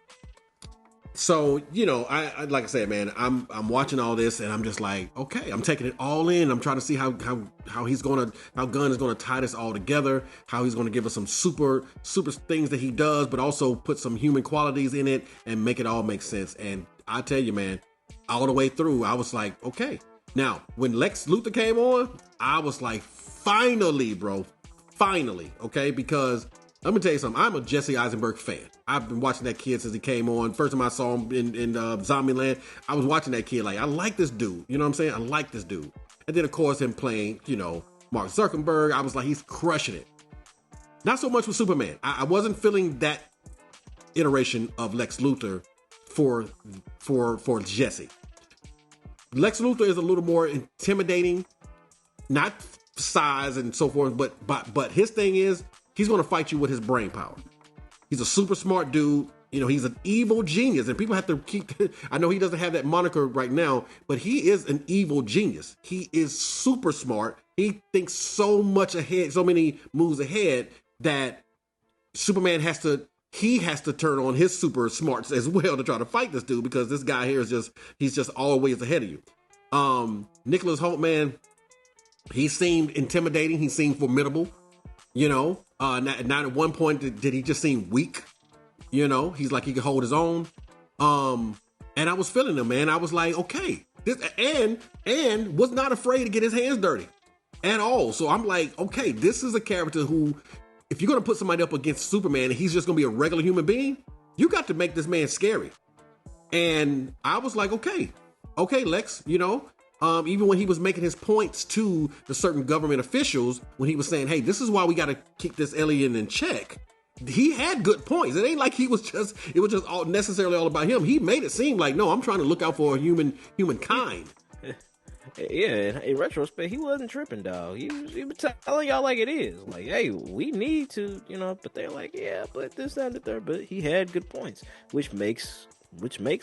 So, I like I said, man, I'm watching all this and I'm just like, okay, I'm taking it all in. I'm trying to see how Gunn is gonna tie this all together, how he's gonna give us some super things that he does, but also put some human qualities in it and make it all make sense. And I tell you, man, all the way through, I was like, okay. Now, when Lex Luthor came on, I was like, finally, bro. Finally, okay? Because let me tell you something. I'm a Jesse Eisenberg fan. I've been watching that kid since he came on. First time I saw him in Zombieland, I was watching that kid like, I like this dude. You know what I'm saying? I like this dude. And then, of course, him playing, Mark Zuckerberg, I was like, he's crushing it. Not so much with Superman. I wasn't feeling that iteration of Lex Luthor for Jesse. Lex Luthor is a little more intimidating, not size and so forth, but his thing is he's going to fight you with his brain power. He's a super smart dude. He's an evil genius, and people have to keep. I know he doesn't have that moniker right now, but he is an evil genius. He is super smart. He thinks so much ahead, so many moves ahead that Superman has to turn on his super smarts as well to try to fight this dude, because this guy here he's just always ahead of you. Nicholas Holt, man, He seemed intimidating. He seemed formidable. You know, not at one point did he just seem weak. You know, he's like he could hold his own. And I was feeling him, man. I was like, okay, this and was not afraid to get his hands dirty at all. So I'm like, okay, this is a character who, if you're gonna put somebody up against Superman and he's just gonna be a regular human being, you got to make this man scary. And I was like, okay, Lex, you know, even when he was making his points to the certain government officials, when he was saying, hey, this is why we got to keep this alien in check. He had good points. It ain't like it was just all necessarily all about him. He made it seem like, no, I'm trying to look out for humankind. Yeah, in retrospect, he wasn't tripping, dog. He was telling y'all like it is. Like, hey, we need to, you know, but they're like, yeah, but this, that, and the third. But he had good points, which makes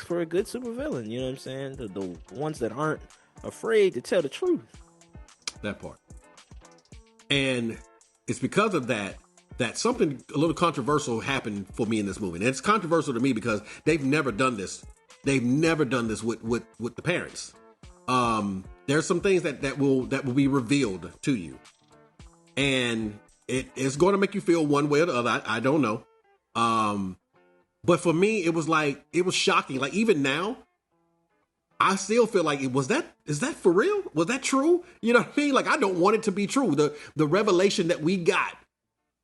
for a good supervillain, you know what I'm saying? The ones that aren't afraid to tell the truth. That part. And it's because of that something a little controversial happened for me in this movie. And it's controversial to me because they've never done this. They've never done this with the parents. There's some things that will be revealed to you. And it's going to make you feel one way or the other. I don't know. But for me, it was shocking. Like, even now, I still feel like is that for real? Was that true? You know what I mean? Like, I don't want it to be true. The revelation that we got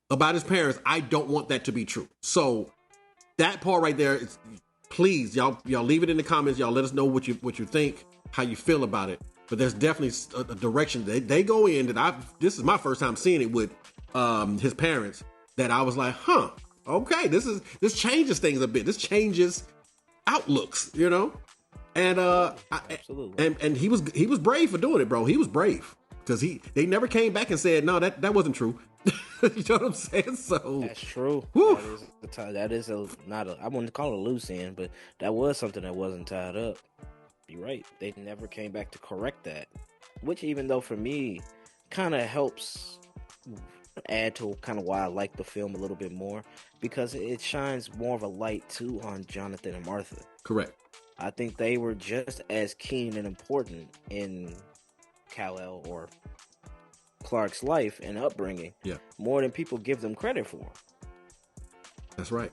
about his parents, I don't want that to be true. So that part right there, please, y'all leave it in the comments. Y'all let us know what you think, how you feel about it. But there's definitely a direction they go in that this is my first time seeing it with his parents, that I was like, huh, okay, this changes things a bit. This changes outlooks, you know? And absolutely. And he was brave for doing it, bro. He was brave because they never came back and said, no, that wasn't true. You know what I'm saying? So that's true. That is not I wouldn't call it a loose end, but that was something that wasn't tied up. You're right. They never came back to correct that, which, even though for me kind of helps add to kind of why I like the film a little bit more, because it shines more of a light too on Jonathan and Martha. Correct. I think they were just as keen and important in Kal-El or Clark's life and upbringing, more than people give them credit for. That's right.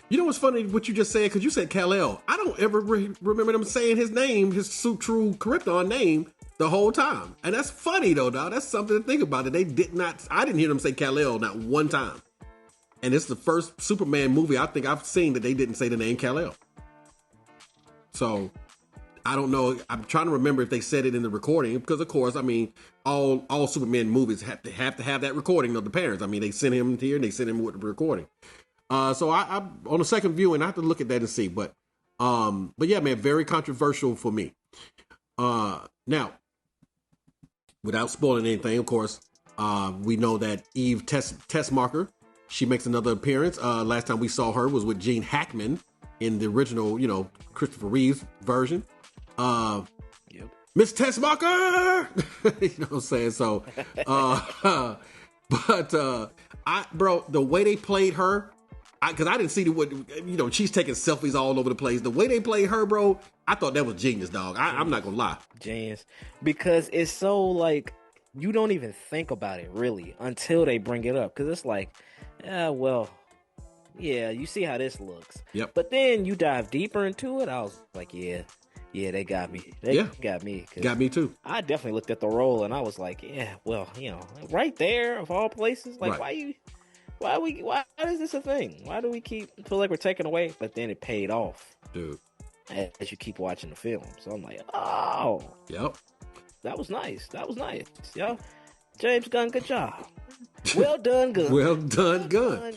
You know what's funny, what you just said, because you said Kal-El. I don't ever remember them saying his name, his true Krypton name, the whole time. And that's funny, though, dog. That's something to think about. That I didn't hear them say Kal-El not one time. And it's the first Superman movie I think I've seen that they didn't say the name Kal-El. So, I don't know. I'm trying to remember if they said it in the recording, because, of course, I mean, all Superman movies have to have that recording of the parents. I mean, they sent him here and they sent him with the recording. So I on the second viewing, I have to look at that and see. But yeah, man, very controversial for me. Now, without spoiling anything, of course, we know that Eve Tessmacher, she makes another appearance. Last time we saw her was with Gene Hackman in the original, Christopher Reeves version. Miss Tessmacher, you know what I'm saying? So, bro, the way they played her. Because I didn't see she's taking selfies all over the place. The way they played her, bro, I thought that was genius, dog. I'm not gonna lie. Genius. Because it's so, like, you don't even think about it, really, until they bring it up. Because it's like, you see how this looks. Yep. But then you dive deeper into it, I was like, yeah, they got me. They got me. Got me, too. I definitely looked at the role, and I was like, right there, of all places. Like, right. Why is this a thing? Why do we feel like we're taking away? But then it paid off, dude, as you keep watching the film. So I'm like, oh, yep, that was nice. Yo, James Gunn, good job. Well done, Gunn. Well done, Gunn.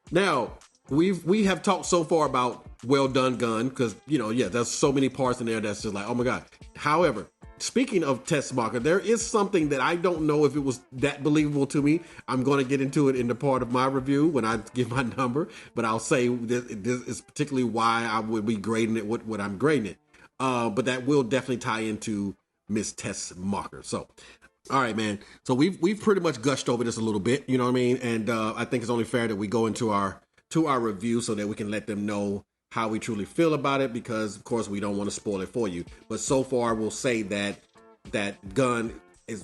Now we have talked so far about well done, Gunn, because there's so many parts in there that's just like, oh my god. However, speaking of Tessmacher, there is something that I don't know if it was that believable to me. I'm going to get into it in the part of my review when I give my number, but I'll say this is particularly why I would be grading it what I'm grading it. But that will definitely tie into Miss Tessmacher. So, all right, man. So we've pretty much gushed over this a little bit, you know what I mean? And I think it's only fair that we go into our review so that we can let them know how we truly feel about it, because of course we don't want to spoil it for you. But so far we'll say that that Gunn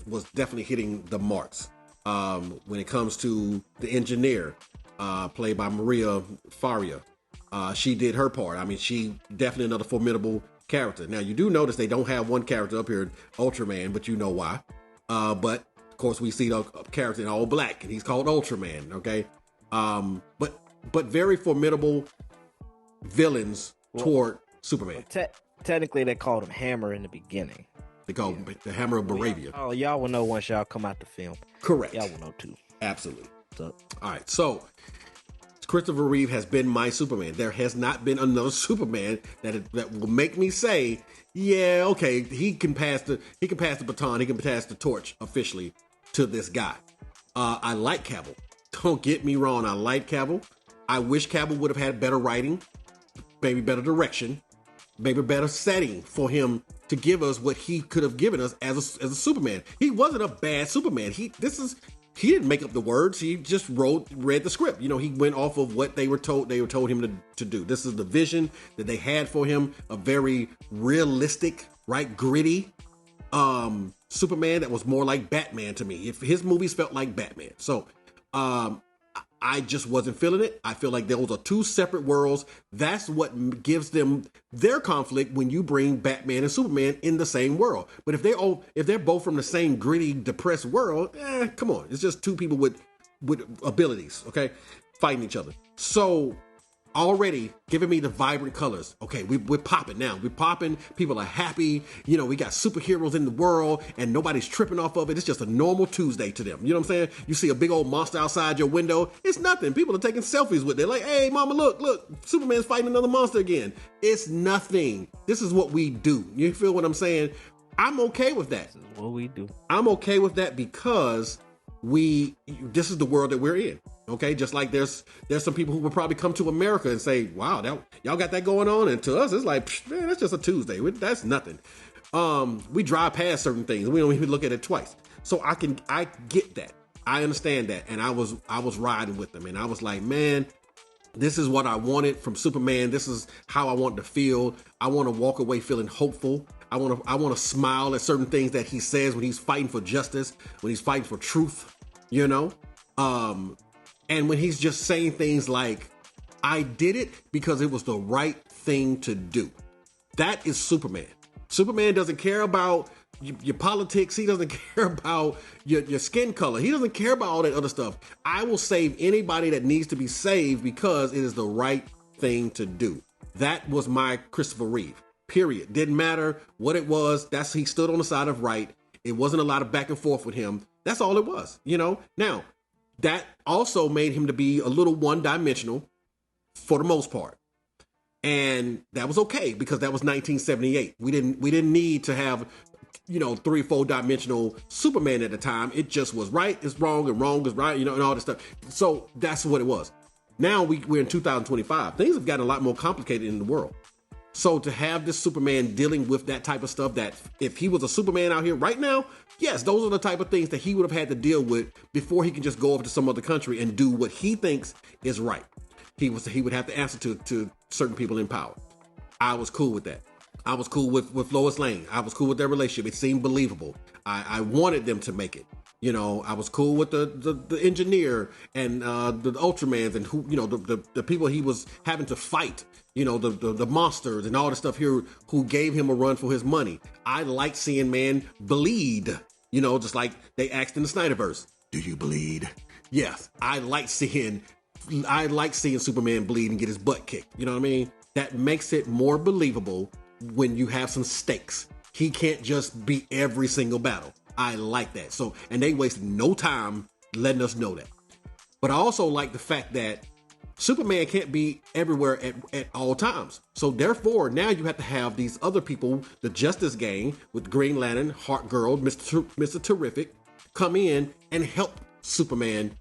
was definitely hitting the marks. When it comes to the engineer, played by Maria Faria, she did her part. I mean, she definitely another formidable character. Now, you do notice they don't have one character up here, Ultraman, but you know why. But of course, we see the character in all black, and he's called Ultraman. Okay, but very formidable villains toward Superman. Technically, they called him Hammer in the beginning. They call him the Hammer of Baravia. Oh, y'all will know once y'all come out the film. Correct. Y'all will know too. Absolutely. So, all right. So Christopher Reeve has been my Superman. There has not been another Superman that will make me say, yeah, okay, he can pass the baton, he can pass the torch officially to this guy. I like Cavill. Don't get me wrong. I like Cavill. I wish Cavill would have had better writing, maybe better direction, maybe better setting for him to give us what he could have given us as a Superman. He wasn't a bad Superman. He didn't make up the words. He just read the script. You know, he went off of what they were told him to do. This is the vision that they had for him, a very realistic, right, gritty Superman that was more like Batman to me. If his movies felt like Batman. So I just wasn't feeling it. I feel like those are two separate worlds. That's what gives them their conflict when you bring Batman and Superman in the same world. But if they're both from the same gritty, depressed world, come on. It's just two people with abilities, okay, fighting each other. So already giving me the vibrant colors. Okay, we're popping now. We're popping. People are happy. You know, we got superheroes in the world and nobody's tripping off of it. It's just a normal Tuesday to them. You know what I'm saying? You see a big old monster outside your window. It's nothing. People are taking selfies with it. Like, hey, mama, look, Superman's fighting another monster again. It's nothing. This is what we do. You feel what I'm saying? I'm okay with that. This is what we do. I'm okay with that because this is the world that we're in. Okay, just like there's some people who will probably come to America and say, wow, y'all got that going on. And to us, it's like, man, that's just a Tuesday. That's nothing. We drive past certain things. We don't even look at it twice. So I get that. I understand that. And I was riding with them. And I was like, man, this is what I wanted from Superman. This is how I want to feel. I want to walk away feeling hopeful. I want to smile at certain things that he says when he's fighting for justice, when he's fighting for truth, you know? And when he's just saying things like, I did it because it was the right thing to do. That is Superman. Superman doesn't care about your politics. He doesn't care about your skin color. He doesn't care about all that other stuff. I will save anybody that needs to be saved because it is the right thing to do. That was my Christopher Reeve, period. Didn't matter what it was. He stood on the side of right. It wasn't a lot of back and forth with him. That's all it was, you know? Now, that also made him to be a little one-dimensional for the most part. And that was okay because that was 1978. We didn't need to have, 3-4 dimensional Superman at the time. It just was right is wrong and wrong is right, and all this stuff. So that's what it was. Now we're in 2025. Things have gotten a lot more complicated in the world. So to have this Superman dealing with that type of stuff, that if he was a Superman out here right now, yes, those are the type of things that he would have had to deal with before he can just go over to some other country and do what he thinks is right. He would have to answer to certain people in power. I was cool with that. I was cool with Lois Lane. I was cool with their relationship. It seemed believable. I wanted them to make it. I was cool with the engineer and the Ultramans and who, the people he was having to fight. The monsters and all the stuff here who gave him a run for his money. I like seeing man bleed, just like they asked in the Snyderverse. Do you bleed? Yes. I like seeing Superman bleed and get his butt kicked. You know what I mean? That makes it more believable when you have some stakes. He can't just beat every single battle. I like that. So, and they wasted no time letting us know that. But I also like the fact that Superman can't be everywhere at all times. So therefore, now you have to have these other people, the Justice Gang with Green Lantern, Heart Girl, Mr. Terrific, come in and help Superman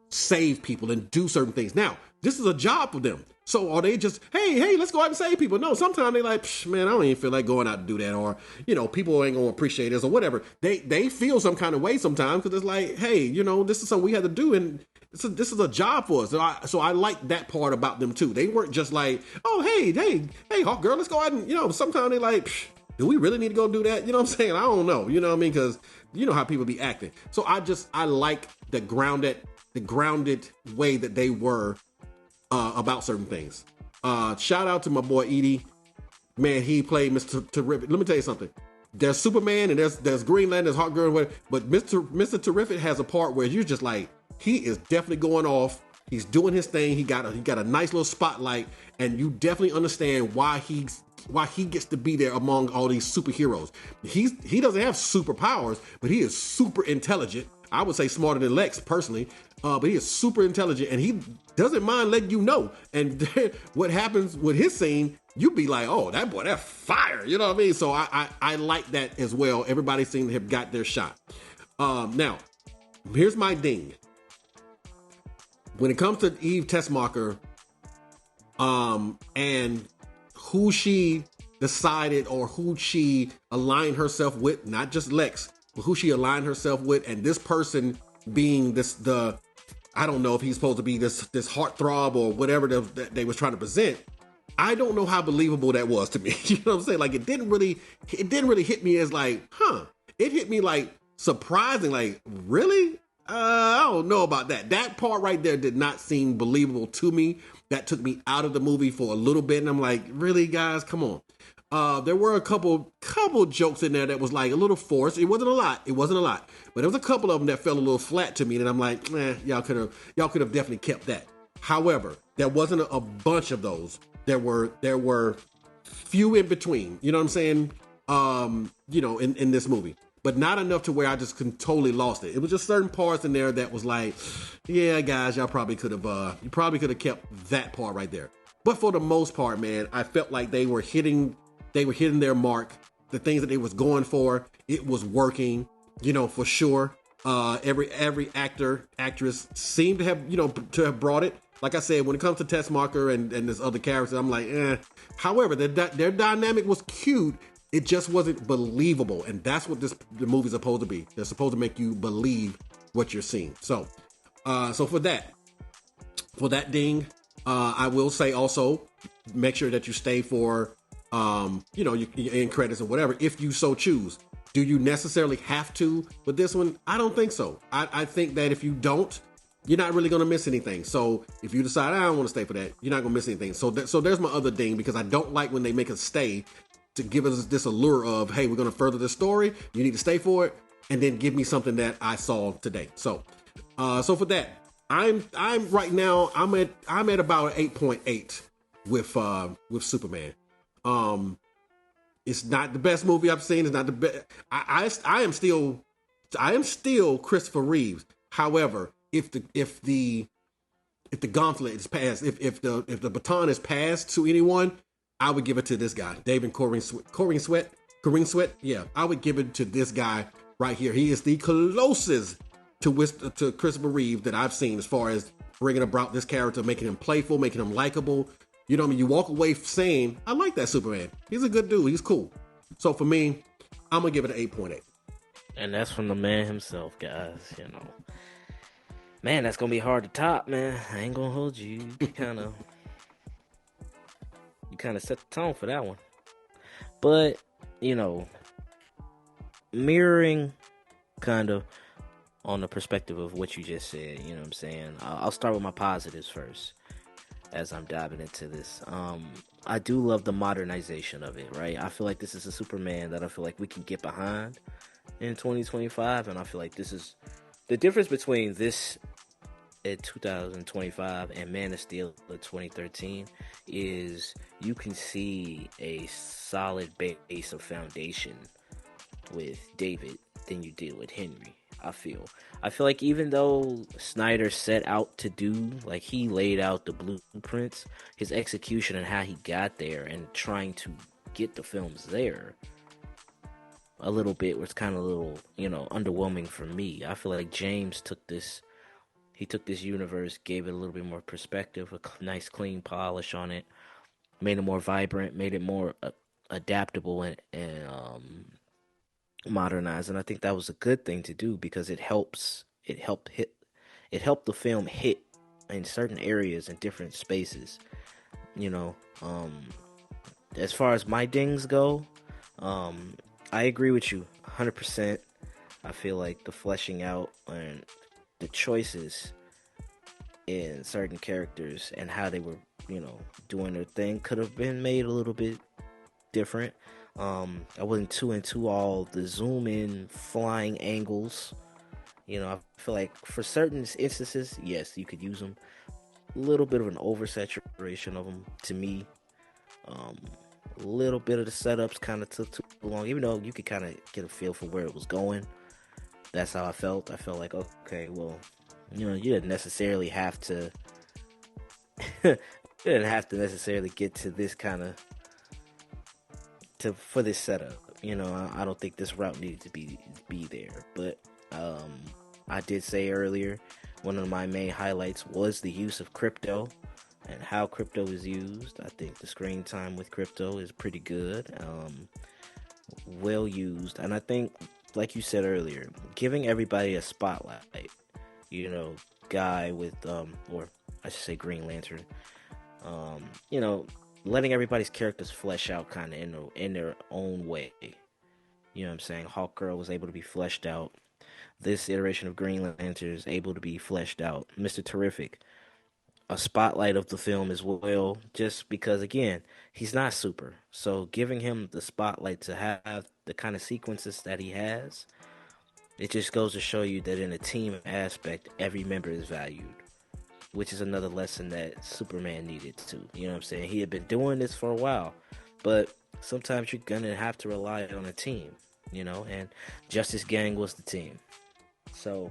save people and do certain things. Now, this is a job for them. So are they just, hey, let's go out and save people? No, sometimes they like, man, I don't even feel like going out to do that. Or, people ain't going to appreciate this or whatever. They feel some kind of way sometimes because it's like, hey, this is something we had to do. And this is a job for us. So I like that part about them too. They weren't just like, oh, hey, Hawk Girl, let's go out and, sometimes they like, do we really need to go do that? You know what I'm saying? I don't know. You know what I mean? Because you know how people be acting. So I like the grounded way that they were about certain things. Shout out to my boy Edie. Man, he played Mr. Terrific. Let me tell you something. There's Superman and there's Green Lantern, there's Hawkgirl, but Mr. Terrific has a part where you're just like, he is definitely going off. He's doing his thing. He got a nice little spotlight, and you definitely understand why he gets to be there among all these superheroes. He doesn't have superpowers, but he is super intelligent. I would say smarter than Lex personally, but he is super intelligent, and he doesn't mind letting you know. And what happens with his scene, you be like, oh, that boy, that fire. You know what I mean? So I like that as well. Everybody seems to have got their shot. Now, here's my ding. When it comes to Eve Tessmacher, and who she decided or who she aligned herself with, not just Lex, but who she aligned herself with, and this person being I don't know if he's supposed to be this heartthrob or whatever that they was trying to present. I don't know how believable that was to me. You know what I'm saying? Like it didn't really hit me as like, it hit me like surprising, like, really? I don't know about that. That part right there did not seem believable to me. That took me out of the movie for a little bit, and I'm like, really, guys? Come on. There were a couple jokes in there that was like a little forced. It wasn't a lot, but there was a couple of them that fell a little flat to me, and I'm like, y'all could have definitely kept that. However, there wasn't a bunch of those. There were few in between. You know what I'm saying? In this movie. But not enough to where I just totally lost it. It was just certain parts in there that was like, yeah, guys, you probably could have kept that part right there. But for the most part, man, I felt like they were hitting their mark. The things that they was going for, it was working, for sure. Every actress seemed to have brought it. Like I said, when it comes to Tessmacher and this other character, I'm like, eh. However, their dynamic was cute. It just wasn't believable, and that's what the movie's supposed to be. They're supposed to make you believe what you're seeing. So for that ding, I will say also make sure that you stay for your end credits or whatever if you so choose. Do you necessarily have to with this one? I don't think so. I think that if you don't, you're not really going to miss anything. So if you decide I don't want to stay for that, you're not going to miss anything. So there's my other ding, because I don't like when they make us stay to give us this allure of, hey, we're going to further the story. You need to stay for it, and then give me something that I saw today. So for that, I'm right now. I'm at about 8.8 with Superman. It's not the best movie I've seen. It's not the best. I am still Christopher Reeves. However, if the gauntlet is passed, if the baton is passed to anyone, I would give it to this guy, David Corrine Sweat. Yeah, I would give it to this guy right here. He is the closest to Christopher Reeve that I've seen as far as bringing about this character, making him playful, making him likable. You know what I mean? You walk away saying, I like that Superman. He's a good dude. He's cool. So for me, I'm going to give it an 8.8. And that's from the man himself, guys, Man, that's going to be hard to top, man. I ain't going to hold you. You kind of set the tone for that one. But, mirroring kind of on the perspective of what you just said, you know what I'm saying? I'll start with my positives first as I'm diving into this. I do love the modernization of it, right? I feel like this is a Superman that I feel like we can get behind in 2025, and I feel like this is the difference between this at 2025 and Man of Steel in 2013 is you can see a solid base of foundation with David than you did with Henry. I feel like even though Snyder set out to do, like, he laid out the blueprints, his execution and how he got there and trying to get the films there a little bit was kind of a little, underwhelming for me. I feel like James took this universe, gave it a little bit more perspective, a nice clean polish on it, made it more vibrant, made it more adaptable and modernized. And I think that was a good thing to do because it helped the film hit in certain areas in different spaces. As far as my dings go, I agree with you 100%. I feel like the fleshing out and the choices in certain characters and how they were, doing their thing could have been made a little bit different. I wasn't too into all the zoom in flying angles. I feel like for certain instances, yes, you could use them. A little bit of an oversaturation of them to me. A little bit of the setups kind of took too long, even though you could kind of get a feel for where it was going. That's how I felt. I felt like, okay, well, you didn't necessarily have to. You didn't have to necessarily get to this kind of for this setup. I don't think this route needed to be there. But I did say earlier, one of my main highlights was the use of crypto and how crypto is used. I think the screen time with crypto is pretty good, well used, and I think, like you said earlier, giving everybody a spotlight. Guy with or I should say Green Lantern. Letting everybody's characters flesh out kind of in their own way. You know what I'm saying? Hawkgirl was able to be fleshed out. This iteration of Green Lantern is able to be fleshed out. Mr. Terrific, a spotlight of the film as well, just because, again, he's not super. So giving him the spotlight to have the kind of sequences that he has, it just goes to show you that in a team aspect, every member is valued, which is another lesson that Superman needed to. You know what I'm saying? He had been doing this for a while, but sometimes you're going to have to rely on a team, and Justice Gang was the team. So,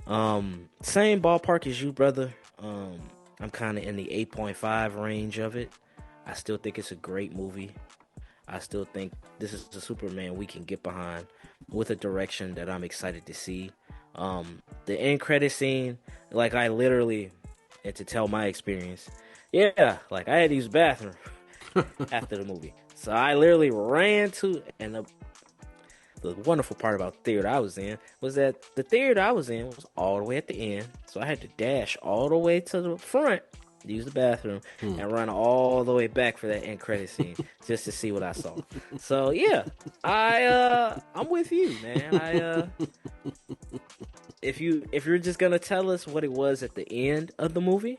same ballpark as you, brother. I'm kind of in the 8.5 range of it. I still think it's a great movie. I still think this is the Superman we can get behind with a direction that I'm excited to see. The end credit scene, like I literally, and to tell my experience, I had to use the bathroom after the movie. So I literally ran to, and the wonderful part about the theater I was in was that the theater I was in was all the way at the end. So I had to dash all the way to the front, use the bathroom, and run all the way back for that end credit scene just to see what I saw. So yeah, I'm with you, man. If you're just gonna tell us what it was at the end of the movie,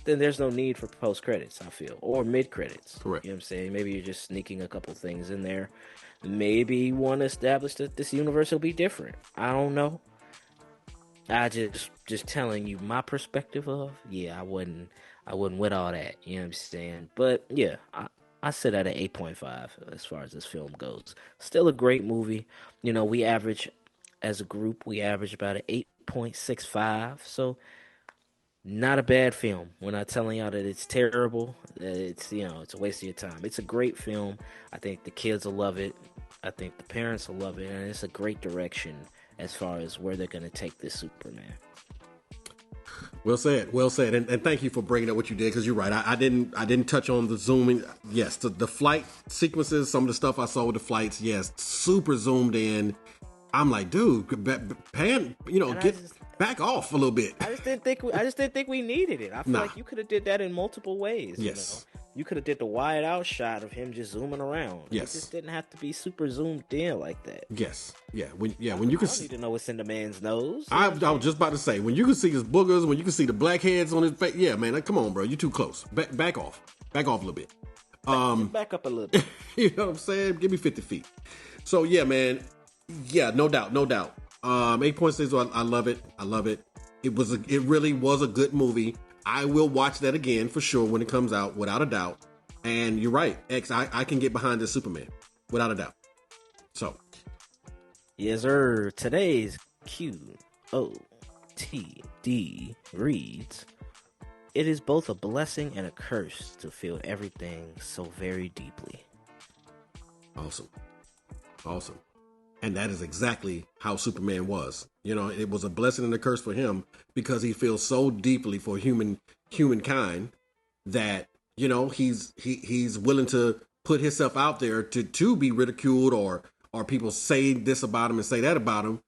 then there's no need for post credits, I feel, or mid credits. Correct. You know what I'm saying? Maybe you're just sneaking a couple things in there. Maybe you want to establish that this universe will be different. I don't know. I just telling you my perspective of, I wouldn't with all that. You know what I'm saying? But yeah, I sit at an 8.5 as far as this film goes. Still a great movie. We average as a group, about an 8.65. So not a bad film. We're not telling y'all that it's terrible, that it's a waste of your time. It's a great film. I think the kids will love it. I think the parents will love it, and it's a great direction as far as where they're going to take this Superman. Well said, and thank you for bringing up what you did, because you're right. I didn't touch on the zooming. Yes, the flight sequences, some of the stuff I saw with the flights. Yes, super zoomed in. I'm like, dude, back off a little bit. I just didn't think we needed it. I feel like you could have did that in multiple ways. Yes. You could have did the wide out shot of him just zooming around. Yes. It just didn't have to be super zoomed in like that. Yes. Yeah. When you can I don't need to know what's in the man's nose. I was just about to say, when you can see his boogers, when you can see the blackheads on his face, yeah, man, like, come on, bro, you're too close. Back off a little bit. Back up a little bit. You know what I'm saying? Give me 50 feet. So yeah, man. Yeah, no doubt. 8.6. I love it. It really was a good movie. I will watch that again for sure when it comes out, without a doubt. And you're right, X. I can get behind this Superman, without a doubt. So, yes, sir. Today's QOTD reads: it is both a blessing and a curse to feel everything so very deeply. Awesome. And that is exactly how Superman was. It was a blessing and a curse for him, because he feels so deeply for humankind that, he's willing to put himself out there to be ridiculed or people say this about him and say that about him,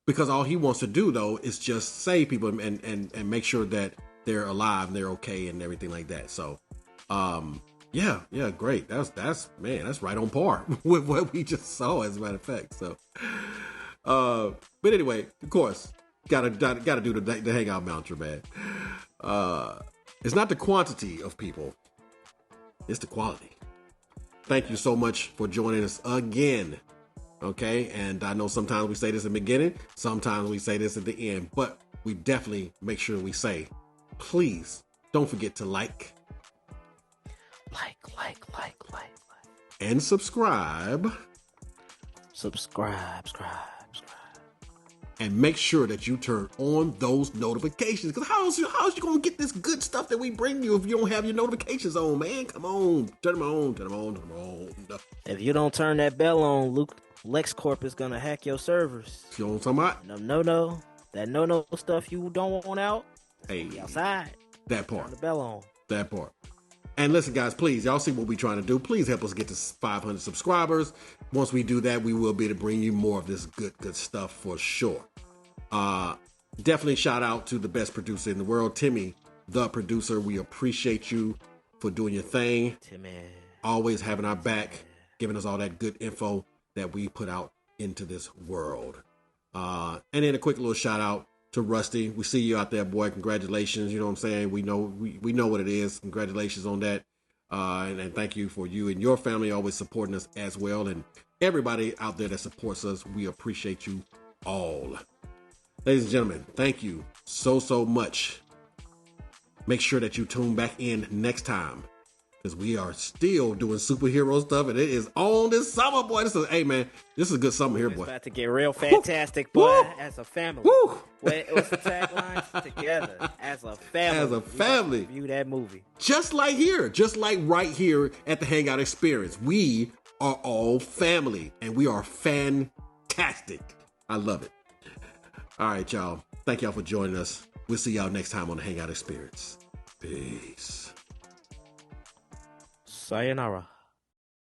because all he wants to do, though, is just save people and make sure that they're alive and they're okay and everything like that. So, Yeah, great. That's man, that's right on par with what we just saw, as a matter of fact. So, but anyway, of course, gotta do the hangout mantra, man. It's not the quantity of people, it's the quality. Thank you so much for joining us again. Okay, and I know sometimes we say this in the beginning, sometimes we say this at the end, but we definitely make sure we say, please don't forget to like, and subscribe. Subscribe. And make sure that you turn on those notifications. Because how's you going to get this good stuff that we bring you if you don't have your notifications on, man? Come on. Turn them on. If you don't turn that bell on, LexCorp is going to hack your servers. You know what I'm talking about? No. That no stuff you don't want out. Hey. Be outside. That part. Turn the bell on. That part. And listen, guys, please, y'all see what we're trying to do. Please help us get to 500 subscribers. Once we do that, we will be able to bring you more of this good stuff for sure. Definitely shout out to the best producer in the world, Timmy, the producer. We appreciate you for doing your thing. Timmy. Always having our back, giving us all that good info that we put out into this world. And then a quick little shout out to Rusty. We see you out there, boy. Congratulations. You know what I'm saying? We know what it is. Congratulations on that. And thank you for you and your family always supporting us as well. And everybody out there that supports us, we appreciate you all. Ladies and gentlemen, thank you so much. Make sure that you tune back in next time, because we are still doing superhero stuff, and it is on this summer, boy. Hey, man, this is a good summer here, boy. It's about to get real fantastic, boy. As a family. Woo! What's the tagline? Together as a family. As a family. View that movie. Just like right here at the Hangout Experience, we are all family, and we are fantastic. I love it. All right, y'all. Thank y'all for joining us. We'll see y'all next time on the Hangout Experience. Peace. Sayonara.